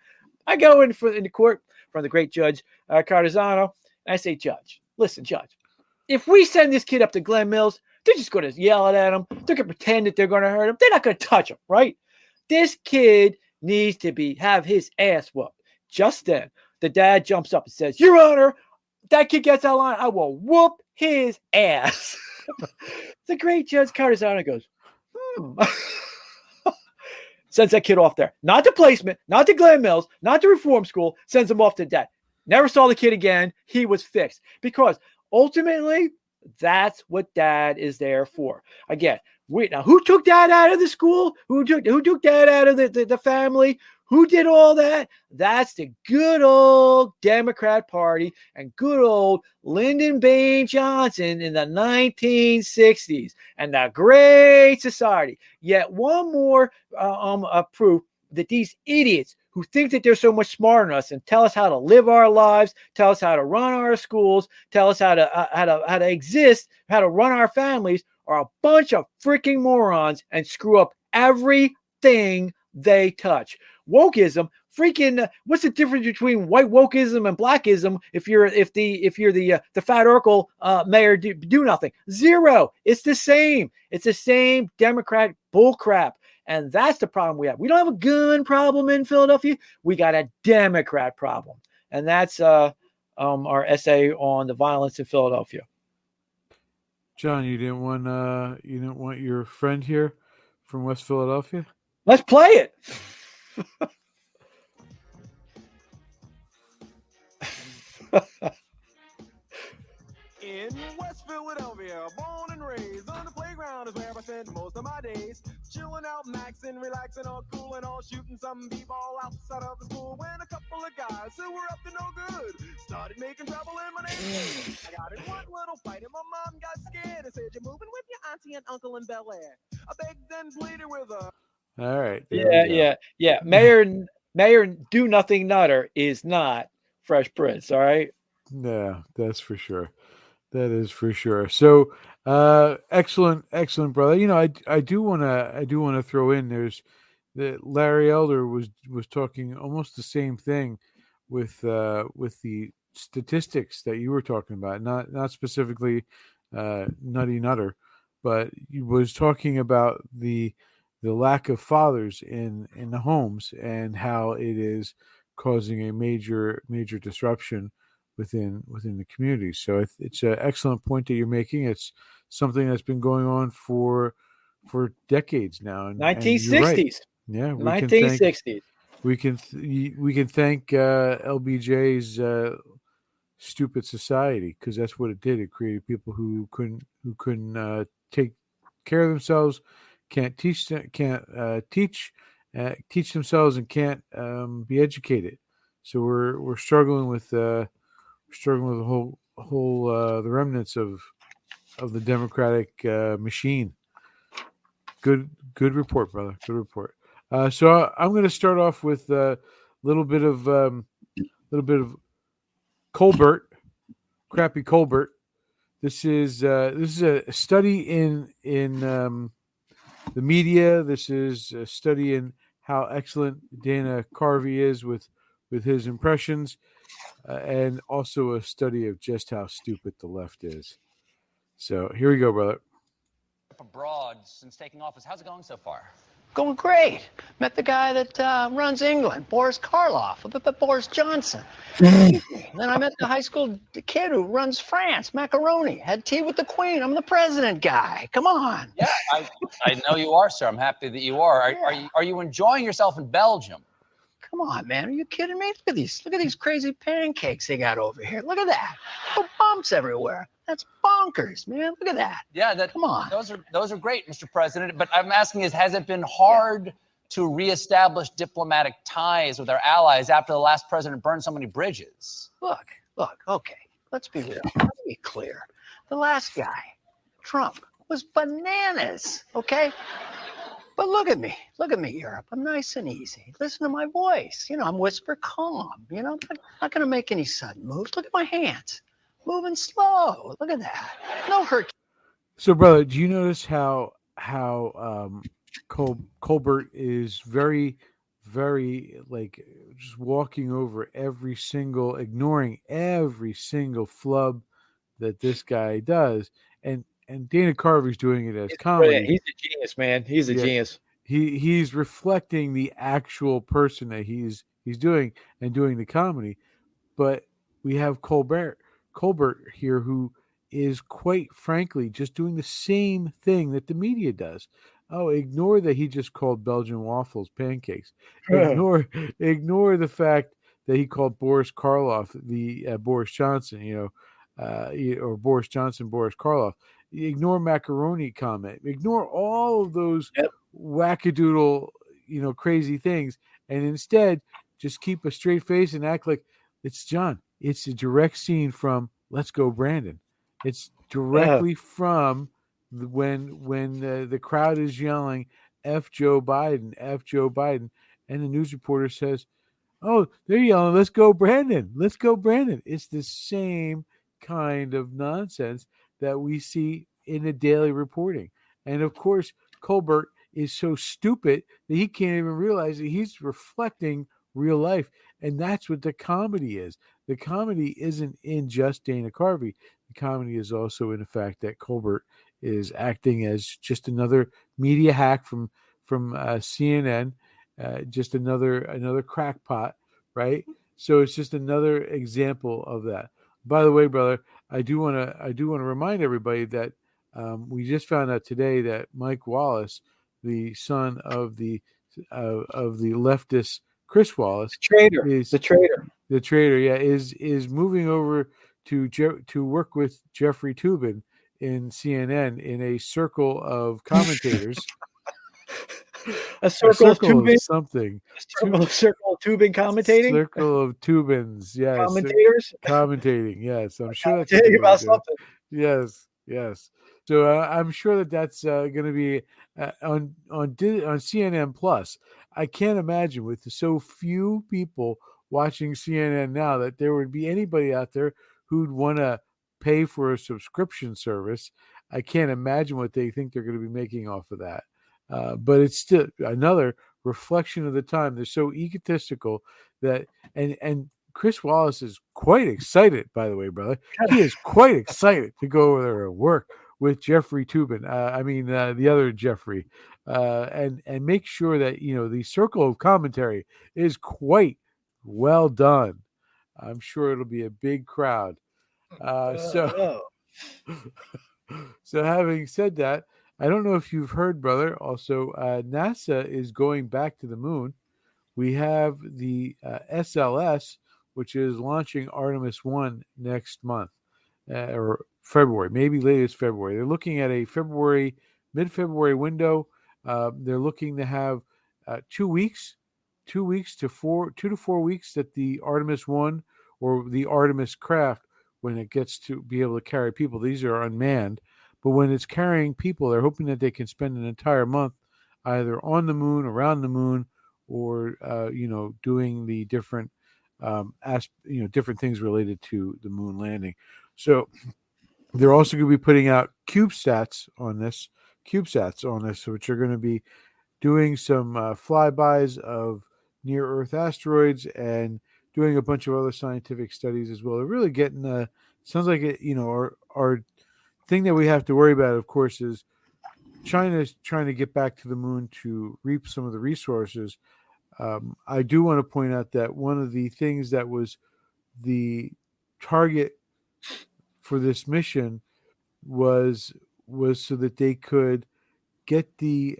I go in the court from the great Judge Cardizano, and I say, "Judge, listen, Judge, if we send this kid up to Glen Mills, they're just going to yell at him. They're going to pretend that they're going to hurt him. They're not going to touch him, right? This kid needs to have his ass whooped." Just then, the dad jumps up and says, "Your Honor, that kid gets out of line, I will whoop his ass." The great Judge Cardizano goes, sends that kid off there. Not to placement, not to Glen Mills, not to reform school, sends him off to debt. Never saw the kid again. He was fixed. Because Ultimately, that's what Dad is there for. Again, now who took Dad out of the school? Who took Dad out of the family? Who did all that? That's the good old Democrat Party and good old Lyndon Baines Johnson in the 1960s and the Great Society. Yet one more proof that these idiots who think that they're so much smarter than us and tell us how to live our lives, tell us how to run our schools, tell us how to exist, how to run our families, are a bunch of freaking morons and screw up everything they touch. Wokeism, freaking, what's the difference between white wokeism and blackism? If you're the fat Urkel mayor, do nothing. Zero. It's the same. It's the same Democrat bullcrap. And that's the problem we have. We don't have a gun problem in Philadelphia. We got a Democrat problem. And that's our essay on the violence in Philadelphia. John, you didn't want your friend here from West Philadelphia? Let's play it. In West Philadelphia, born and raised on the playground is where I spent most of my days. Chilling out, maxing, relaxing, all cool and all shooting some b-ball outside of the school. When a couple of guys who were up to no good started making trouble in my neighborhood. I got in one little fight and my mom got scared and said, "You're moving with your auntie and uncle in Bel Air." I begged and pleaded with her. All right. Yeah. Mayor Do Nothing Nutter is not Fresh Prince. All right. Yeah, that's for sure. That is for sure. So, excellent, brother. You know, I do want to throw in. There's that Larry Elder was talking almost the same thing with the statistics that you were talking about. Not specifically Nutty Nutter, but he was talking about the lack of fathers in the homes and how it is causing a major disruption within the community. So it's an excellent point that you're making. It's something that's been going on for decades now. 1960s. Right. Yeah, 1960s. We can thank LBJ's stupid society, because that's what it did. It created people who couldn't take care of themselves, can't teach themselves, and can't be educated. So we're struggling with the whole the remnants of the Democratic machine. Good report, brother. Good report. So I'm going to start off with a little bit of Colbert, crappy Colbert. This is a study in the media. This is a study in how excellent Dana Carvey is with his impressions. And also a study of just how stupid the left is. So here we go, brother. Abroad since taking office. How's it going so far? Going great. Met the guy that runs England, Boris Karloff, Boris Johnson. Then I met the high school kid who runs France, Macaroni. Had tea with the Queen. I'm the president guy. Come on. Yeah, I know you are, sir. I'm happy that you are. Are you enjoying yourself in Belgium? Come on, man. Are you kidding me? Look at these crazy pancakes they got over here. Look at that. Little bumps everywhere. That's bonkers, man. Look at that. Yeah, come on. Those are great, Mr. President. But I'm asking has it been hard to reestablish diplomatic ties with our allies after the last president burned so many bridges? Look, okay. Let's be real. Let's be clear. The last guy, Trump, was bananas, okay? But look at me, Europe. I'm nice and easy. Listen to my voice. You know, I'm whisper calm. You know, I'm not going to make any sudden moves. Look at my hands. Moving slow. Look at that. No hurt. So, brother, do you notice how Colbert is very, very, like, just walking over ignoring every single flub that this guy does, and Dana Carvey's doing it as comedy. Brilliant. He's a genius, man. He's a genius. He's reflecting the actual person that he's doing and doing the comedy. But we have Colbert here, who is quite frankly just doing the same thing that the media does. Oh, ignore that he just called Belgian waffles pancakes. Ignore the fact that he called Boris Karloff Boris Johnson. You or Boris Johnson, Boris Karloff. Ignore macaroni comment. Ignore all of those wackadoodle, crazy things, and instead just keep a straight face and act like it's John. It's a direct scene from Let's Go Brandon. It's directly from when the crowd is yelling F Joe Biden, F Joe Biden, and the news reporter says, "Oh, they're yelling, let's go Brandon, let's go Brandon." It's the same kind of nonsense that we see in the daily reporting. And of course, Colbert is so stupid that he can't even realize that he's reflecting real life. And that's what the comedy is. The comedy isn't in just Dana Carvey. The comedy is also in the fact that Colbert is acting as just another media hack from CNN, just another crackpot, right? So it's just another example of that. By the way, brother, I do want to remind everybody that we just found out today that Mike Wallace, the son of the leftist Chris Wallace, the traitor, yeah, is moving over to work with Jeffrey Toobin in CNN in a circle of commentators. A circle of tubing, something. Circle of tubing commentating. Circle of tubins, yes. Commentators commentating, yes. I'm sure that's about something. Yes. So I'm sure that's going to be on CNN Plus. I can't imagine with so few people watching CNN now that there would be anybody out there who'd want to pay for a subscription service. I can't imagine what they think they're going to be making off of that. But it's still another reflection of the time. They're so egotistical that, and Chris Wallace is quite excited, by the way, brother. He is quite excited to go over there and work with Jeffrey Toobin. The other Jeffrey, and make sure that, the circle of commentary is quite well done. I'm sure it'll be a big crowd. So having said that, I don't know if you've heard, brother. Also, NASA is going back to the moon. We have the SLS, which is launching Artemis 1 next month, or February, maybe latest February. They're looking at a mid-February window. They're looking to have 2 weeks, 2 to 4 weeks that the Artemis 1 or the Artemis craft, when it gets to be able to carry people. These are unmanned. But when it's carrying people, they're hoping that they can spend an entire month either on the moon, around the moon, or doing the different different things related to the moon landing. So they're also going to be putting out CubeSats on this, which are going to be doing some flybys of near Earth asteroids and doing a bunch of other scientific studies as well. They're really getting sounds like it. Our thing that we have to worry about, of course, is China's trying to get back to the moon to reap some of the resources. I do want to point out that one of the things that was the target for this mission was so that they could get the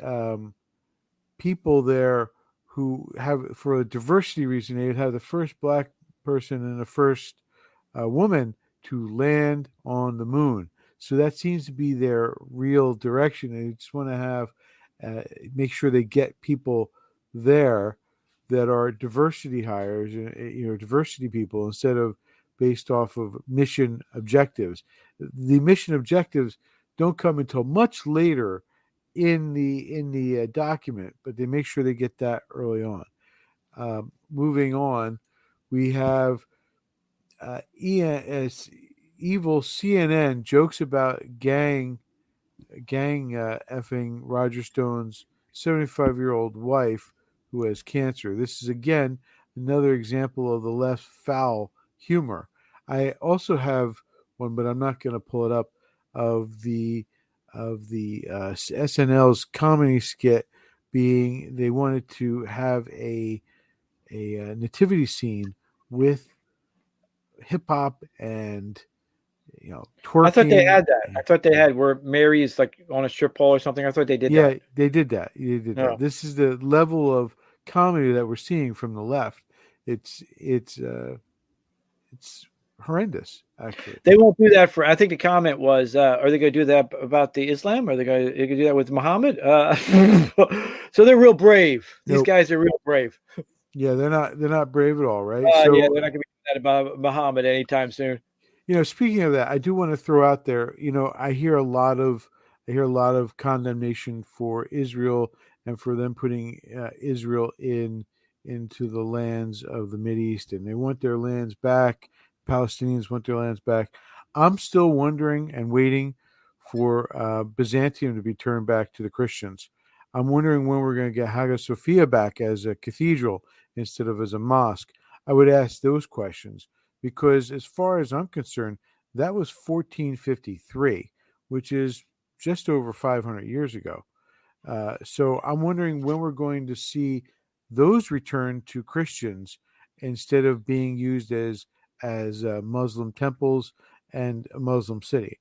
people there who have, for a diversity reason, they'd have the first black person and the first woman to land on the moon. So that seems to be their real direction. They just want to have make sure they get people there that are diversity hires, diversity people, instead of based off of mission objectives. The mission objectives don't come until much later in the document, but they make sure they get that early on. Moving on, we have evil CNN jokes about gang effing Roger Stone's 75-year-old wife who has cancer. This is again another example of the left foul humor. I also have one, but I'm not going to pull it up, of the SNL's comedy skit being they wanted to have a nativity scene with hip hop and twerking. I thought they had that. I thought they had where Mary's like on a strip pole or something. I thought they did that. Yeah, they did that. That. This is the level of comedy that we're seeing from the left. It's horrendous. Actually, they won't do that for. I think the comment was, "Are they going to do that about the Islam? Are they going to do that with Muhammad?" So they're real brave. These guys are real brave. Yeah, they're not brave at all, right? Yeah, they're not going to be doing that about Muhammad anytime soon. Speaking of that, I do want to throw out there. I hear a lot of condemnation for Israel and for them putting Israel into the lands of the Mideast, and they want their lands back. Palestinians want their lands back. I'm still wondering and waiting for Byzantium to be turned back to the Christians. I'm wondering when we're going to get Hagia Sophia back as a cathedral instead of as a mosque. I would ask those questions because, as far as I'm concerned, that was 1453, which is just over 500 years ago. So I'm wondering when we're going to see those return to Christians instead of being used as Muslim temples and a Muslim city.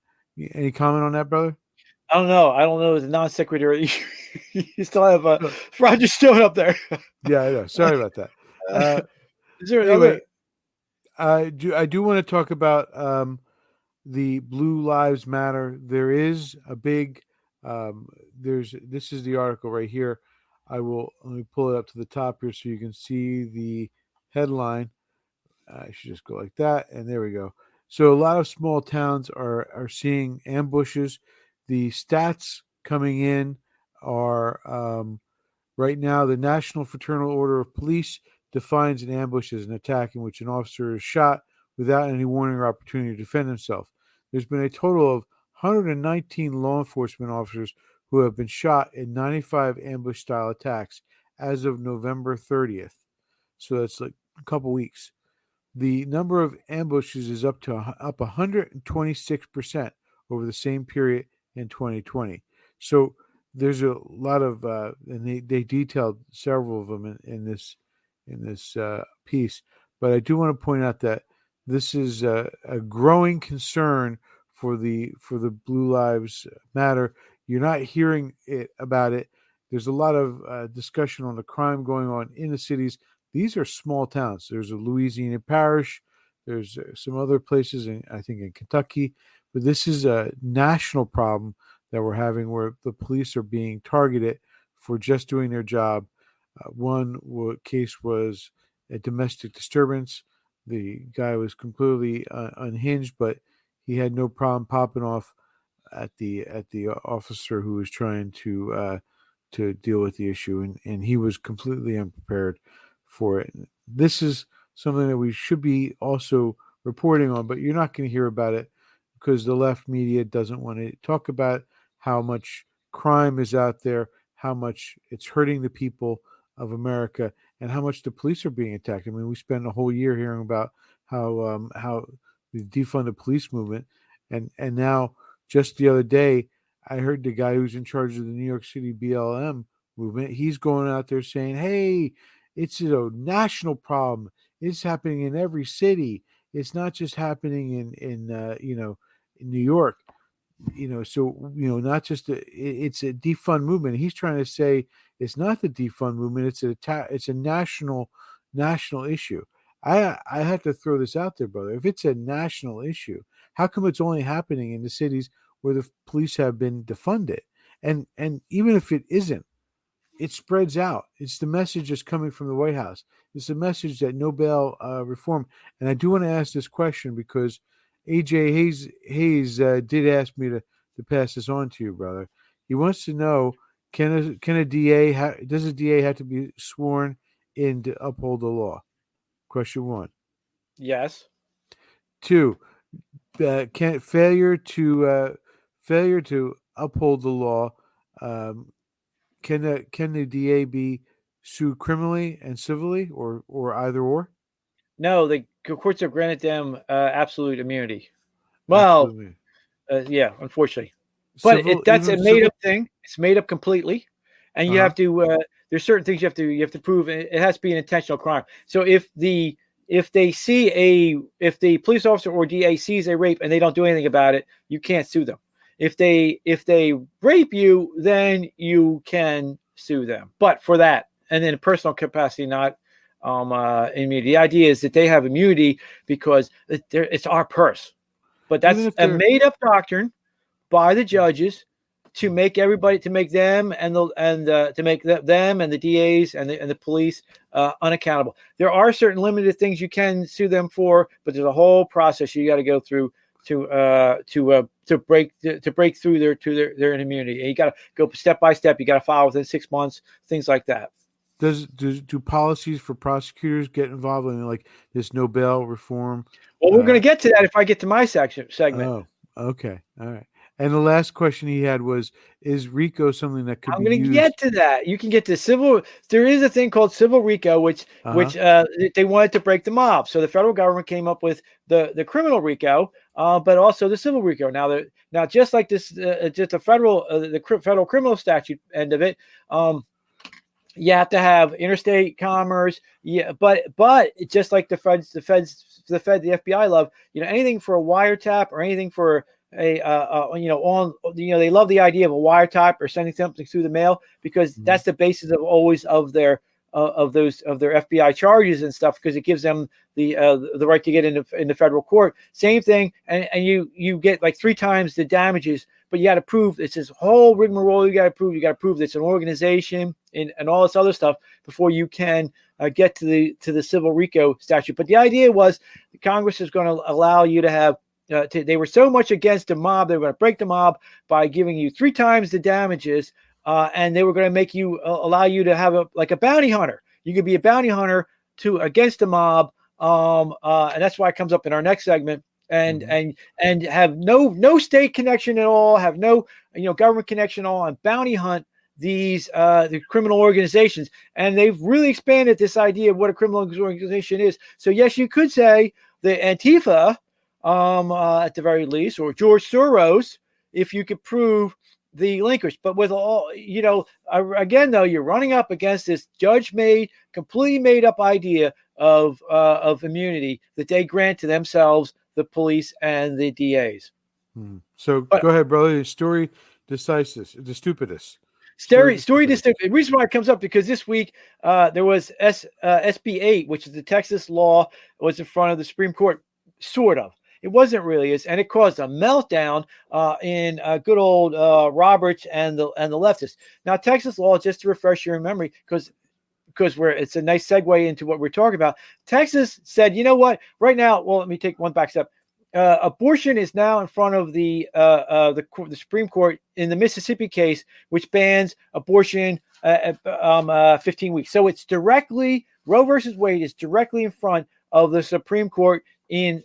Any comment on that, brother? I don't know. As a non sequitur, you still have Roger Stone up there. Yeah, I know. Sorry about that. Is there anyway, I do want to talk about the Blue Lives Matter. There is a big this is the article right here. Let me pull it up to the top here so you can see the headline. I should just go like that, and there we go. So a lot of small towns are seeing ambushes. The stats coming in are right now the National Fraternal Order of Police defines an ambush as an attack in which an officer is shot without any warning or opportunity to defend himself. There's been a total of 119 law enforcement officers who have been shot in 95 ambush-style attacks as of November 30th. So that's like a couple weeks. The number of ambushes is up 126% over the same period in 2020. So there's a lot of, and they detailed several of them in this piece. But I do want to point out that this is a growing concern for the Blue Lives Matter. You're not hearing about it. There's a lot of discussion on the crime going on in the cities. These are small towns. There's a Louisiana parish. There's some other places, I think in Kentucky. But this is a national problem that we're having where the police are being targeted for just doing their job. One case was a domestic disturbance. The guy was completely unhinged, but he had no problem popping off at the officer who was trying to deal with the issue, and he was completely unprepared for it. This is something that we should be also reporting on, but you're not going to hear about it because the left media doesn't want to talk about how much crime is out there, how much it's hurting the people of America, and how much the police are being attacked. I mean, we spent a whole year hearing about how the defund the police movement, and now just the other day, I heard the guy who's in charge of the New York City BLM movement. He's going out there saying, "Hey, it's a national problem. It's happening in every city. It's not just happening in New York. So not just it's a defund movement." He's trying to say it's not the defund movement. It's a national issue. I have to throw this out there, brother. If it's a national issue, how come it's only happening in the cities where the police have been defunded? And even if it isn't, it spreads out. It's the message that's coming from the White House. It's the message that no bail reform. And I do want to ask this question because AJ Hayes did ask me to pass this on to you, brother. He wants to know, does a DA have to be sworn in to uphold the law? Question one. Yes. Two, can failure to uphold the law, can the DA be sued criminally and civilly, or either or? No, the courts have granted them absolute immunity. Well, yeah, unfortunately, but that's a made-up thing. It's made up completely, and you have to. There's certain things you have to prove. It has to be an intentional crime. So if the police officer or DA sees a rape and they don't do anything about it, you can't sue them. If they rape you, then you can sue them. But for that, and in a personal capacity, not immunity. The idea is that they have immunity because it's our purse. But that's a made-up doctrine by the judges to make everybody, to make them and the DAs and the police unaccountable. There are certain limited things you can sue them for, but there's a whole process you got to go through to break through their immunity. And you got to go step by step. You got to file within 6 months, things like that. Do policies for prosecutors get involved in like this no bail reform? Well, we're going to get to that if I get to my segment. Oh, okay, all right. And the last question he had was, is RICO something that could be used? I'm going to get to that. You can get to civil. There is a thing called civil RICO, which they wanted to break the mob. So the federal government came up with the criminal RICO, but also the civil RICO. Now just like this, just the federal criminal statute end of it. You have to have interstate commerce. Yeah, but just like the FBI love, anything for a wiretap or anything for they love the idea of a wiretap or sending something through the mail because that's the basis of their FBI charges and stuff, because it gives them the right to get into federal court. Same thing, and you get like 3 times the damages, but you got to prove it's this whole rigmarole. You got to prove that it's an organization and all this other stuff before you can get to the civil RICO statute. But the idea was the Congress is going to allow you to have. They were so much against the mob, they were going to break the mob by giving you 3 times the damages, and they were going to make you allow you to have a bounty hunter. You could be a bounty hunter against the mob, and that's why it comes up in our next segment. And have no state connection at all, have no government connection at all, and bounty hunt these the criminal organizations. And they've really expanded this idea of what a criminal organization is. So yes, you could say the Antifa. At the very least, or George Soros, if you could prove the linkage. But with all, again, though, you're running up against this completely made up idea of immunity that they grant to themselves, the police and the DAs. So go ahead, brother. Story DeStupidis. The reason why it comes up because this week there was SB 8, which is the Texas law, was in front of the Supreme Court, sort of. It wasn't really, and it caused a meltdown in good old Roberts and the leftists. Now, Texas law, just to refresh your memory, because it's a nice segue into what we're talking about. Texas said, you know what? Right now, well, let me take one back step. Abortion is now in front of the Supreme Court in the Mississippi case, which bans abortion 15 weeks. So it's directly Roe versus Wade is directly in front of the Supreme Court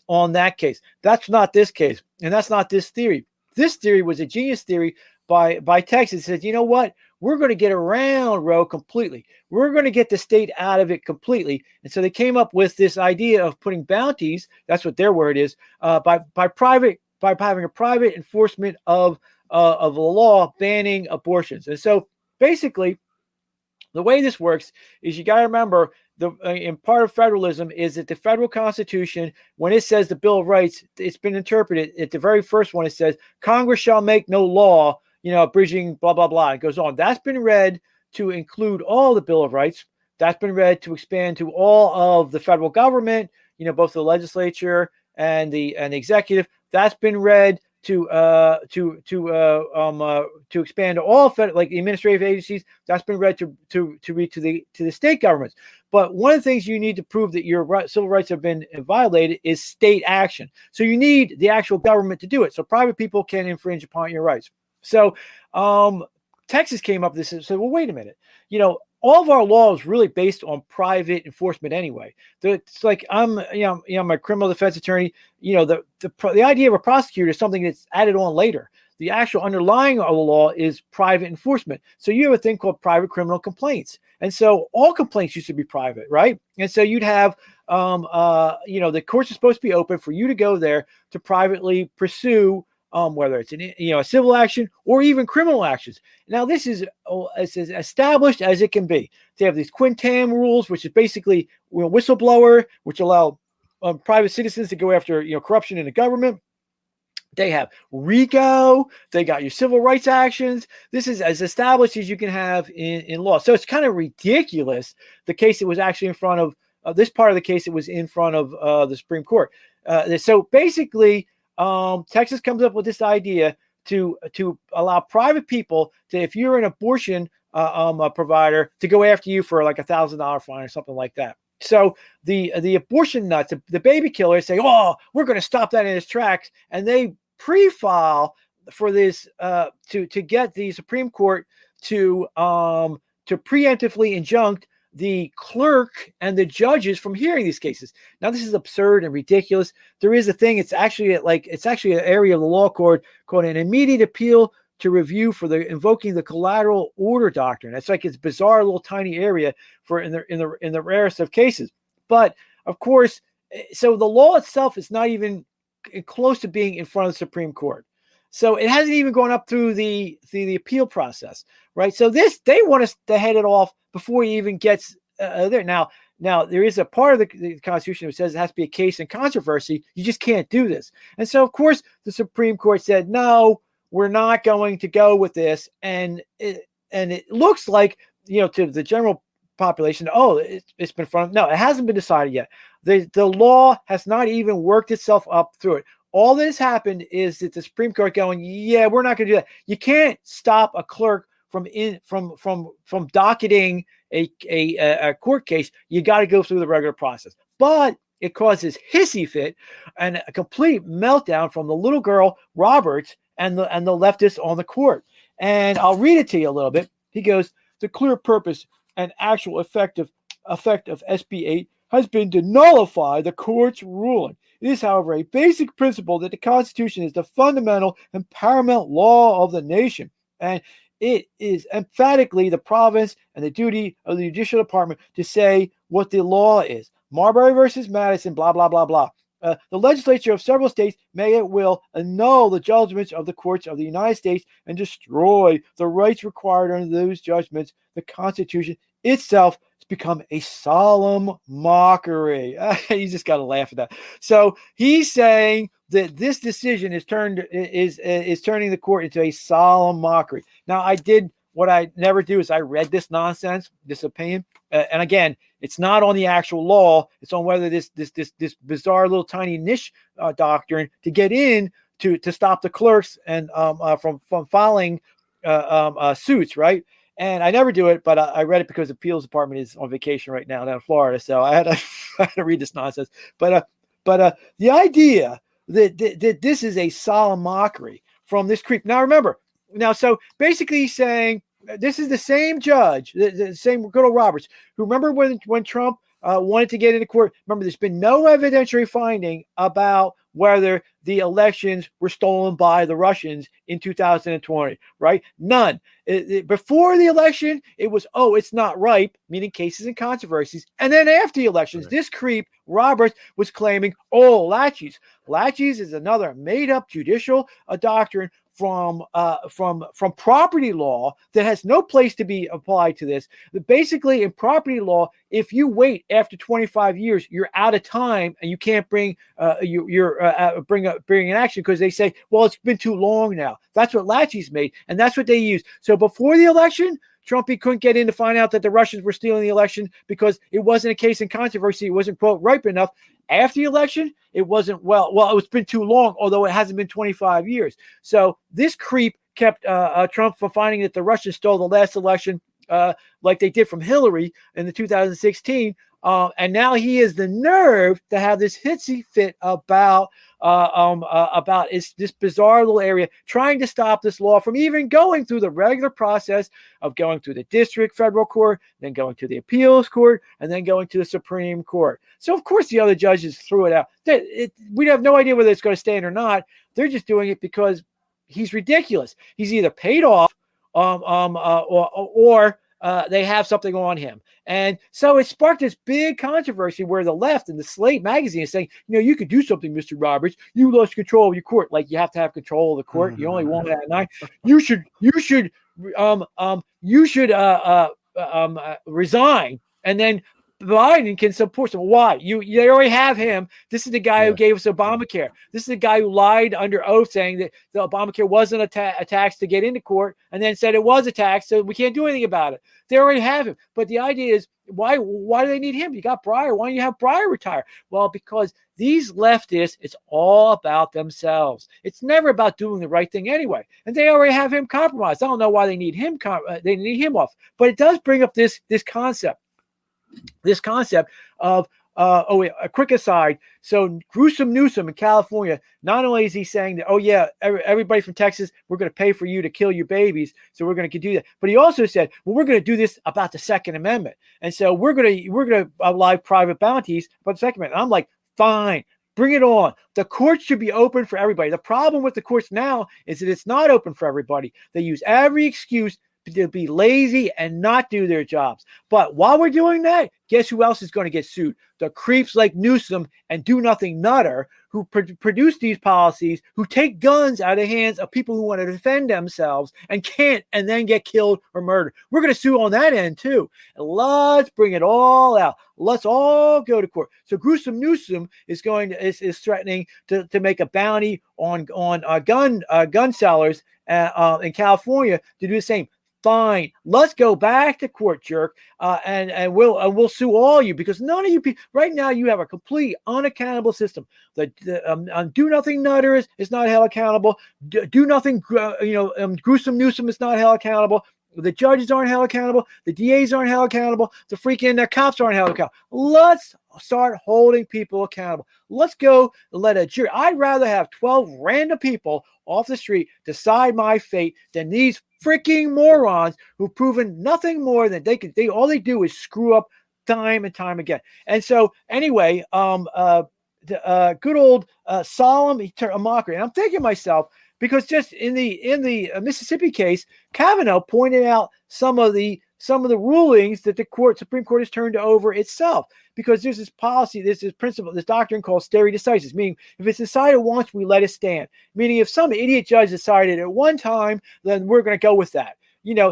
on that case. That's not this case, and that's not this theory. This theory was a genius theory by Texas. It says, you know what? We're going to get around Roe completely. We're going to get the state out of it completely. And so they came up with this idea of putting bounties. That's what their word is. By having a private enforcement of the law banning abortions. And so basically, the way this works is you got to remember in part of federalism is that the federal Constitution, when it says the Bill of Rights, it's been interpreted at the very first one. It says Congress shall make no law, abridging blah, blah, blah. It goes on. That's been read to include all the Bill of Rights. That's been read to expand to all of the federal government, both the legislature and the executive. That's been read to expand to all like the administrative agencies. That's been read to read to the state governments. But one of the things you need to prove that your civil rights have been violated is state action. So you need the actual government to do it. So private people can infringe upon your rights. So Texas came up with this and said, well, wait a minute. All of our law is really based on private enforcement anyway. It's like I'm a criminal defense attorney. The idea of a prosecutor is something that's added on later. The actual underlying of the law is private enforcement. So you have a thing called private criminal complaints. And so all complaints used to be private, right? And so you'd have, the courts are supposed to be open for you to go there to privately pursue whether it's a civil action or even criminal actions. Now, this is as established as it can be. They have these Quintam rules, which is basically whistleblower, which allow private citizens to go after corruption in the government. They have RICO. They got your civil rights actions. This is as established as you can have in law. So it's kind of ridiculous. The case that was actually in front this part of the case, it was in front of the Supreme Court. So basically, Texas comes up with this idea to allow private people to, if you're an abortion provider, to go after you for like $1,000 fine or something like that. So the abortion nuts, the baby killers say, "Oh, we're going to stop that in its tracks," and they pre-file for this to get the Supreme Court to preemptively injunct the clerk and the judges from hearing these cases. Now, this is absurd and ridiculous. There is a thing. It's actually an area of the law called an immediate appeal to review for the invoking the collateral order doctrine. It's like it's bizarre little tiny area for in the rarest of cases. But of course, so the law itself is not even close to being in front of the Supreme Court. So it hasn't even gone up through the appeal process, right? So they want us to head it off before he even gets there. Now there is a part of the Constitution that says it has to be a case in controversy. You just can't do this. And so, of course, the Supreme Court said, no, we're not going to go with this. And it looks like, to the general population, it's been front. No, it hasn't been decided yet. The law has not even worked itself up through it. All that has happened is that the Supreme Court going, yeah, we're not going to do that. You can't stop a clerk from docketing a court case. You got to go through the regular process. But it causes hissy fit and a complete meltdown from the little girl Roberts and the leftists on the court. And I'll read it to you a little bit. He goes, "The clear purpose and actual effect of SB 8 has been to nullify the court's ruling. It is, however, a basic principle that the Constitution is the fundamental and paramount law of the nation, and it is emphatically the province and the duty of the Judicial Department to say what the law is. Marbury versus Madison, blah, blah, blah, blah. The legislature of several states may at will annul the judgments of the courts of the United States and destroy the rights required under those judgments. The Constitution itself has become a solemn mockery." You just got to laugh at that. So he's saying that this decision is turning the court into a solemn mockery. Now, what I never do is I read this nonsense, this opinion, and again, it's not on the actual law. It's on whether this bizarre little tiny niche doctrine to get in to stop the clerks and from filing suits, right? And I never do it, but I read it because the appeals department is on vacation right now down in Florida, so I had to read this nonsense. But the idea that this is a solemn mockery from this creep. Now remember, so basically he's saying this is the same judge, the same good old Roberts, who remember when Trump wanted to get into court. Remember, there's been no evidentiary finding about whether the elections were stolen by the Russians in 2020, right? None. Before the election, it was, it's not ripe, meaning cases and controversies. And then after the elections, this creep, Roberts, was claiming, laches. Laches is another made-up judicial doctrine from property law that has no place to be applied to this. But basically, in property law, if you wait after 25 years, you're out of time and you can't bring an action because they say, well, it's been too long now. That's what laches made, and that's what they use. So before the election, Trumpy couldn't get in to find out that the Russians were stealing the election because it wasn't a case in controversy. It wasn't, quote, ripe enough. After the election, it wasn't, it's been too long, although it hasn't been 25 years. So this creep kept Trump from finding that the Russians stole the last election like they did from Hillary in the 2016. And now he has the nerve to have this hissy fit about this bizarre little area, trying to stop this law from even going through the regular process of going through the district federal court, then going to the appeals court, and then going to the Supreme Court. So, of course, the other judges threw it out. We have no idea whether it's going to stand or not. They're just doing it because he's ridiculous. He's either paid off or they have something on him. And so it sparked this big controversy where the left and the Slate magazine is saying, you could do something, Mr. Roberts. You lost control of your court. Like, you have to have control of the court. You only want that at night. You should resign, and then Biden can support him. Why? They already have him. This is the guy who gave us Obamacare. This is the guy who lied under oath saying that the Obamacare wasn't a tax to get into court, and then said it was a tax, so we can't do anything about it. They already have him. But the idea is Why do they need him? You got Breyer. Why don't you have Breyer retire? Well, because these leftists, it's all about themselves. It's never about doing the right thing anyway. And they already have him compromised. I don't know why they need him. They need him off. But it does bring up this concept. This concept of a quick aside. So Gruesome Newsom in California, not only is he saying that, oh yeah, everybody from Texas, we're going to pay for you to kill your babies, so we're going to do that. But he also said, well, we're going to do this about the Second Amendment, and so we're going to allow private bounties about the Second Amendment. And I'm like, fine, bring it on. The courts should be open for everybody. The problem with the courts now is that it's not open for everybody. They use every excuse to be lazy and not do their jobs. But while we're doing that, guess who else is going to get sued? The creeps like Newsom and Do Nothing Nutter, who produce these policies, who take guns out of the hands of people who want to defend themselves and can't, and then get killed or murdered. We're going to sue on that end too. And let's bring it all out. Let's all go to court. So Gruesome Newsom is threatening to make a bounty on gun sellers in California to do the same. Fine, let's go back to court, jerk, and we'll sue all you, because none of you people right now, you have a complete unaccountable system. The Do Nothing Nutter is not held accountable. Do Nothing, Gruesome Newsom is not held accountable. The judges aren't held accountable. The DAs aren't held accountable. The freaking cops aren't held accountable. Let's start holding people accountable. Let's go let a jury. I'd rather have 12 random people off the street decide my fate than these freaking morons who've proven nothing more than all they do is screw up time and time again. And so anyway, the good old solemn mockery. And I'm thinking to myself, because just in the Mississippi case, Kavanaugh pointed out some of the rulings that the Supreme Court has turned over itself, because there's this policy, there's this principle, this doctrine called stare decisis, meaning if it's decided once, we let it stand. Meaning if some idiot judge decided at one time, then we're going to go with that.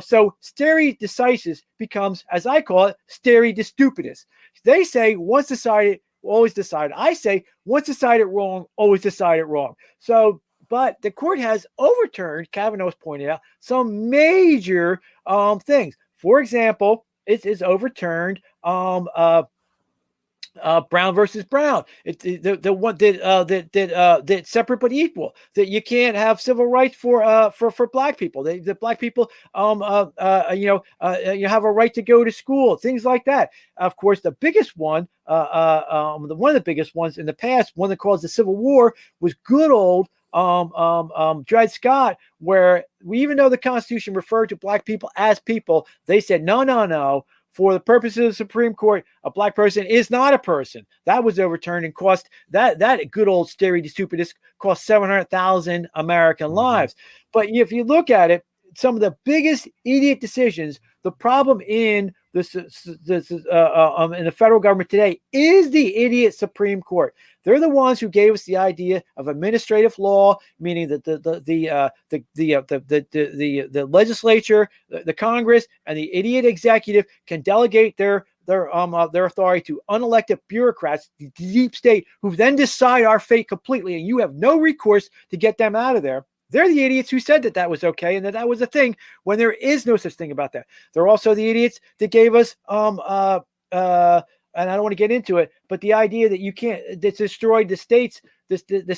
So stare decisis becomes, as I call it, stare DeStupidis. They say once decided, always decided. I say once decided wrong, always decided wrong. So, but the court has overturned, Kavanaugh has pointed out, some major things. For example, it is overturned Brown versus Brown. The one that separate but equal. That you can't have civil rights for black people. The black people you have a right to go to school. Things like that. Of course, the biggest one, one of the biggest ones in the past, one that caused the Civil War, was good old Dred Scott, where even though the Constitution referred to black people as people, they said no. For the purposes of the Supreme Court, a black person is not a person. That was overturned and cost that good old stare decisis cost 700,000 American lives. But if you look at it, some of the biggest idiot decisions, the problem in in the federal government today is the idiot Supreme Court. They're the ones who gave us the idea of administrative law, meaning that the legislature, the Congress, and the idiot executive can delegate their authority to unelected bureaucrats, the deep state, who then decide our fate completely, and you have no recourse to get them out of there. They're the idiots who said that was okay and that was a thing when there is no such thing about that. They're also the idiots that gave us and I don't want to get into it, but the idea that you can't, that destroyed the states, the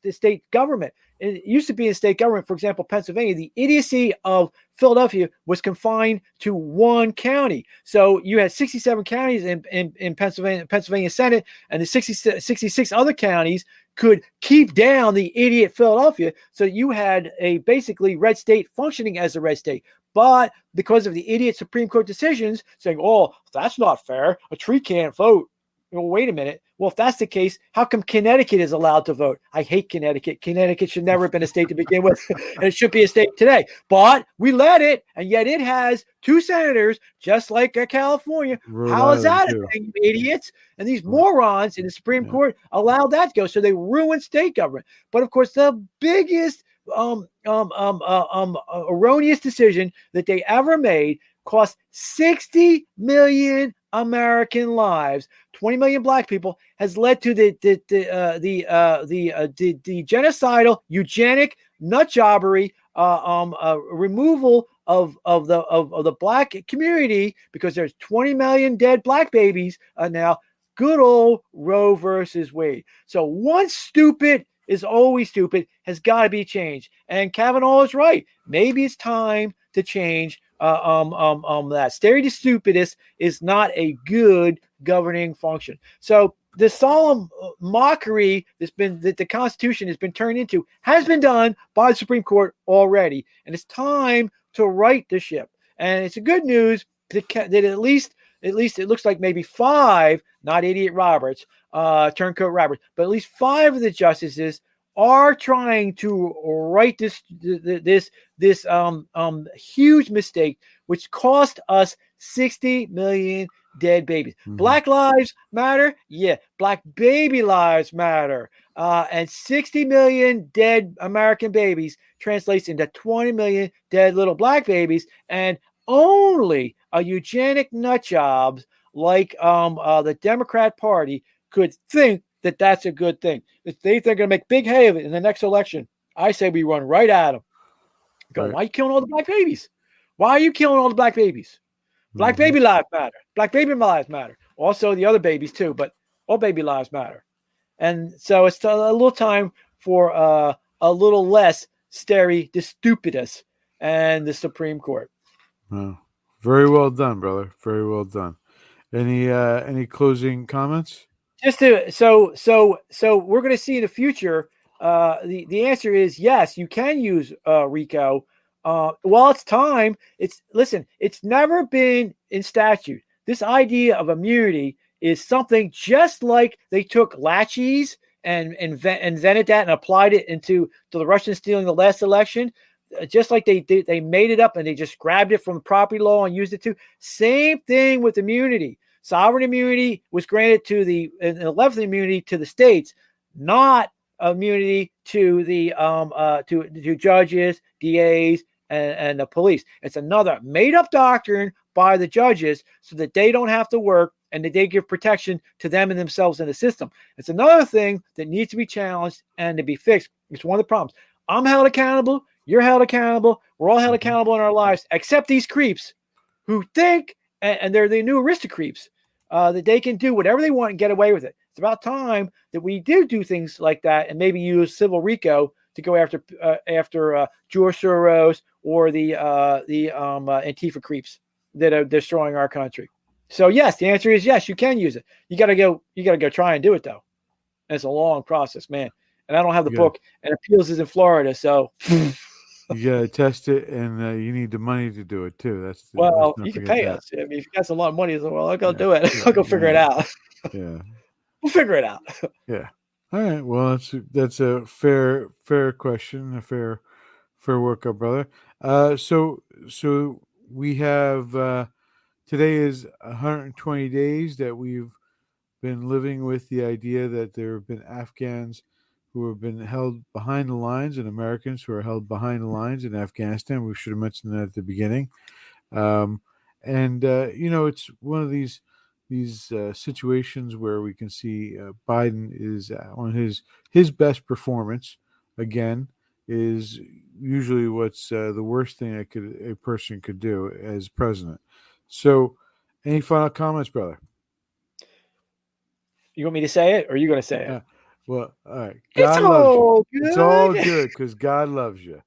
state government. It used to be a state government, for example, Pennsylvania. The idiocy of Philadelphia was confined to one county. So you had 67 counties in Pennsylvania Senate, and the 66 other counties could keep down the idiot Philadelphia. So you had a basically red state functioning as a red state. But because of the idiot Supreme Court decisions saying, oh, that's not fair, a tree can't vote. Well, wait a minute. Well, if that's the case, how come Connecticut is allowed to vote? I hate Connecticut. Connecticut should never have been a state to begin with, and it should be a state today. But we let it, and yet it has 2 senators, just like California. How is that a thing, you idiots? And these morons in the Supreme Court allowed that to go, so they ruined state government. But of course, the biggest erroneous decision that they ever made cost 60 million American lives, 20 million black people, has led to the genocidal, eugenic, nut jobbery removal of the black community because there's 20 million dead black babies now. Good old Roe versus Wade. So once stupid is always stupid has got to be changed. And Kavanaugh is right. Maybe it's time to change that. Stare DeStupidis is not a good governing function. So the solemn mockery that the Constitution has been turned into has been done by the Supreme Court already, and it's time to right the ship. And it's a good news that at least it looks like maybe 5, not Idiot Roberts, Turncoat Roberts, but at least 5 of the justices are trying to right this huge mistake, which cost us 60 million dead babies. Mm-hmm. Black lives matter. Yeah. Black baby lives matter. And 60 million dead American babies translates into 20 million dead little black babies. And only a eugenic nutjobs like the Democrat Party could think that that's a good thing. If they think they're going to make big hay of it in the next election, I say we run right at them. Go, right. Why are you killing all the black babies? Why are you killing all the black babies? Black baby lives matter. Black baby lives matter. Also the other babies too, but all baby lives matter. And so it's a little time for a little less stare DeStupidis and the Supreme Court. Oh, very well done, brother. Very well done. Any closing comments? Just to so we're going to see in the future. The answer is yes. You can use RICO. Well, it's time. It's never been in statute. This idea of immunity is something just like they took laches and invented that and applied it to the Russians stealing the last election. Just like they made it up and they just grabbed it from the property law and used it to. Same thing with immunity. Sovereign immunity was granted to the 11th immunity to the states, not immunity to the to judges, DAs, and the police. It's another made-up doctrine by the judges so that they don't have to work and that they give protection to them and themselves in the system. It's another thing that needs to be challenged and to be fixed. It's one of the problems. I'm held accountable. You're held accountable. We're all held accountable in our lives, except these creeps who think, and they're the new aristocreeps, that they can do whatever they want and get away with it. It's about time that we do things like that and maybe use civil RICO to go after George Soros or the Antifa creeps that are destroying our country. So yes, the answer is yes, you can use it. You gotta go try and do it though. And it's a long process, man. And I don't have the book, and Appeals is in Florida, so you gotta test it, and you need the money to do it too. You can pay us. I mean, if you got a lot of money, I'll go do it. I'll go figure it out. Yeah, we'll figure it out. Yeah. All right. Well, that's a fair question, a fair workup, brother. So we have today is 120 days that we've been living with the idea that there have been Afghans who have been held behind the lines and Americans who are held behind the lines in Afghanistan. We should have mentioned that at the beginning. It's one of these situations where we can see Biden is on his best performance. Again, is usually what's the worst thing a person could do as president. So, any final comments, brother? You want me to say it, or are you going to say it? Well, all right. God loves you. It's all good because God loves you.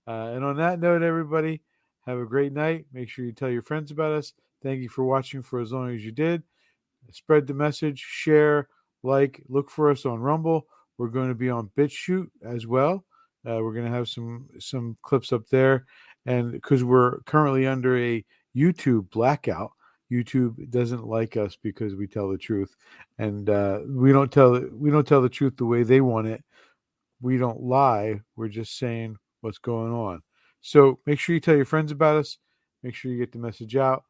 And on that note, everybody, have a great night. Make sure you tell your friends about us. Thank you for watching for as long as you did. Spread the message, share, like, look for us on Rumble. We're going to be on BitChute as well. We're going to have some clips up there. And because we're currently under a YouTube blackout, YouTube doesn't like us because we tell the truth, and we don't tell the truth the way they want it. We don't lie. We're just saying what's going on. So make sure you tell your friends about us. Make sure you get the message out.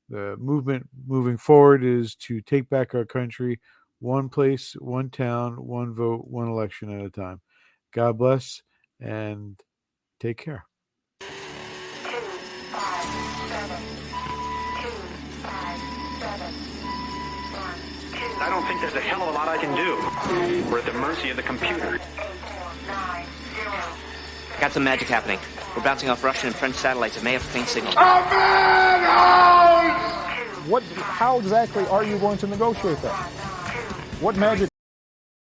The movement moving forward is to take back our country, one place, one town, one vote, one election at a time. God bless and take care. I don't think there's a hell of a lot I can do. We're at the mercy of the computer. Got some magic happening. We're We're bouncing off Russian and French satellites. It may have faint signal. How exactly are you going to negotiate that? What magic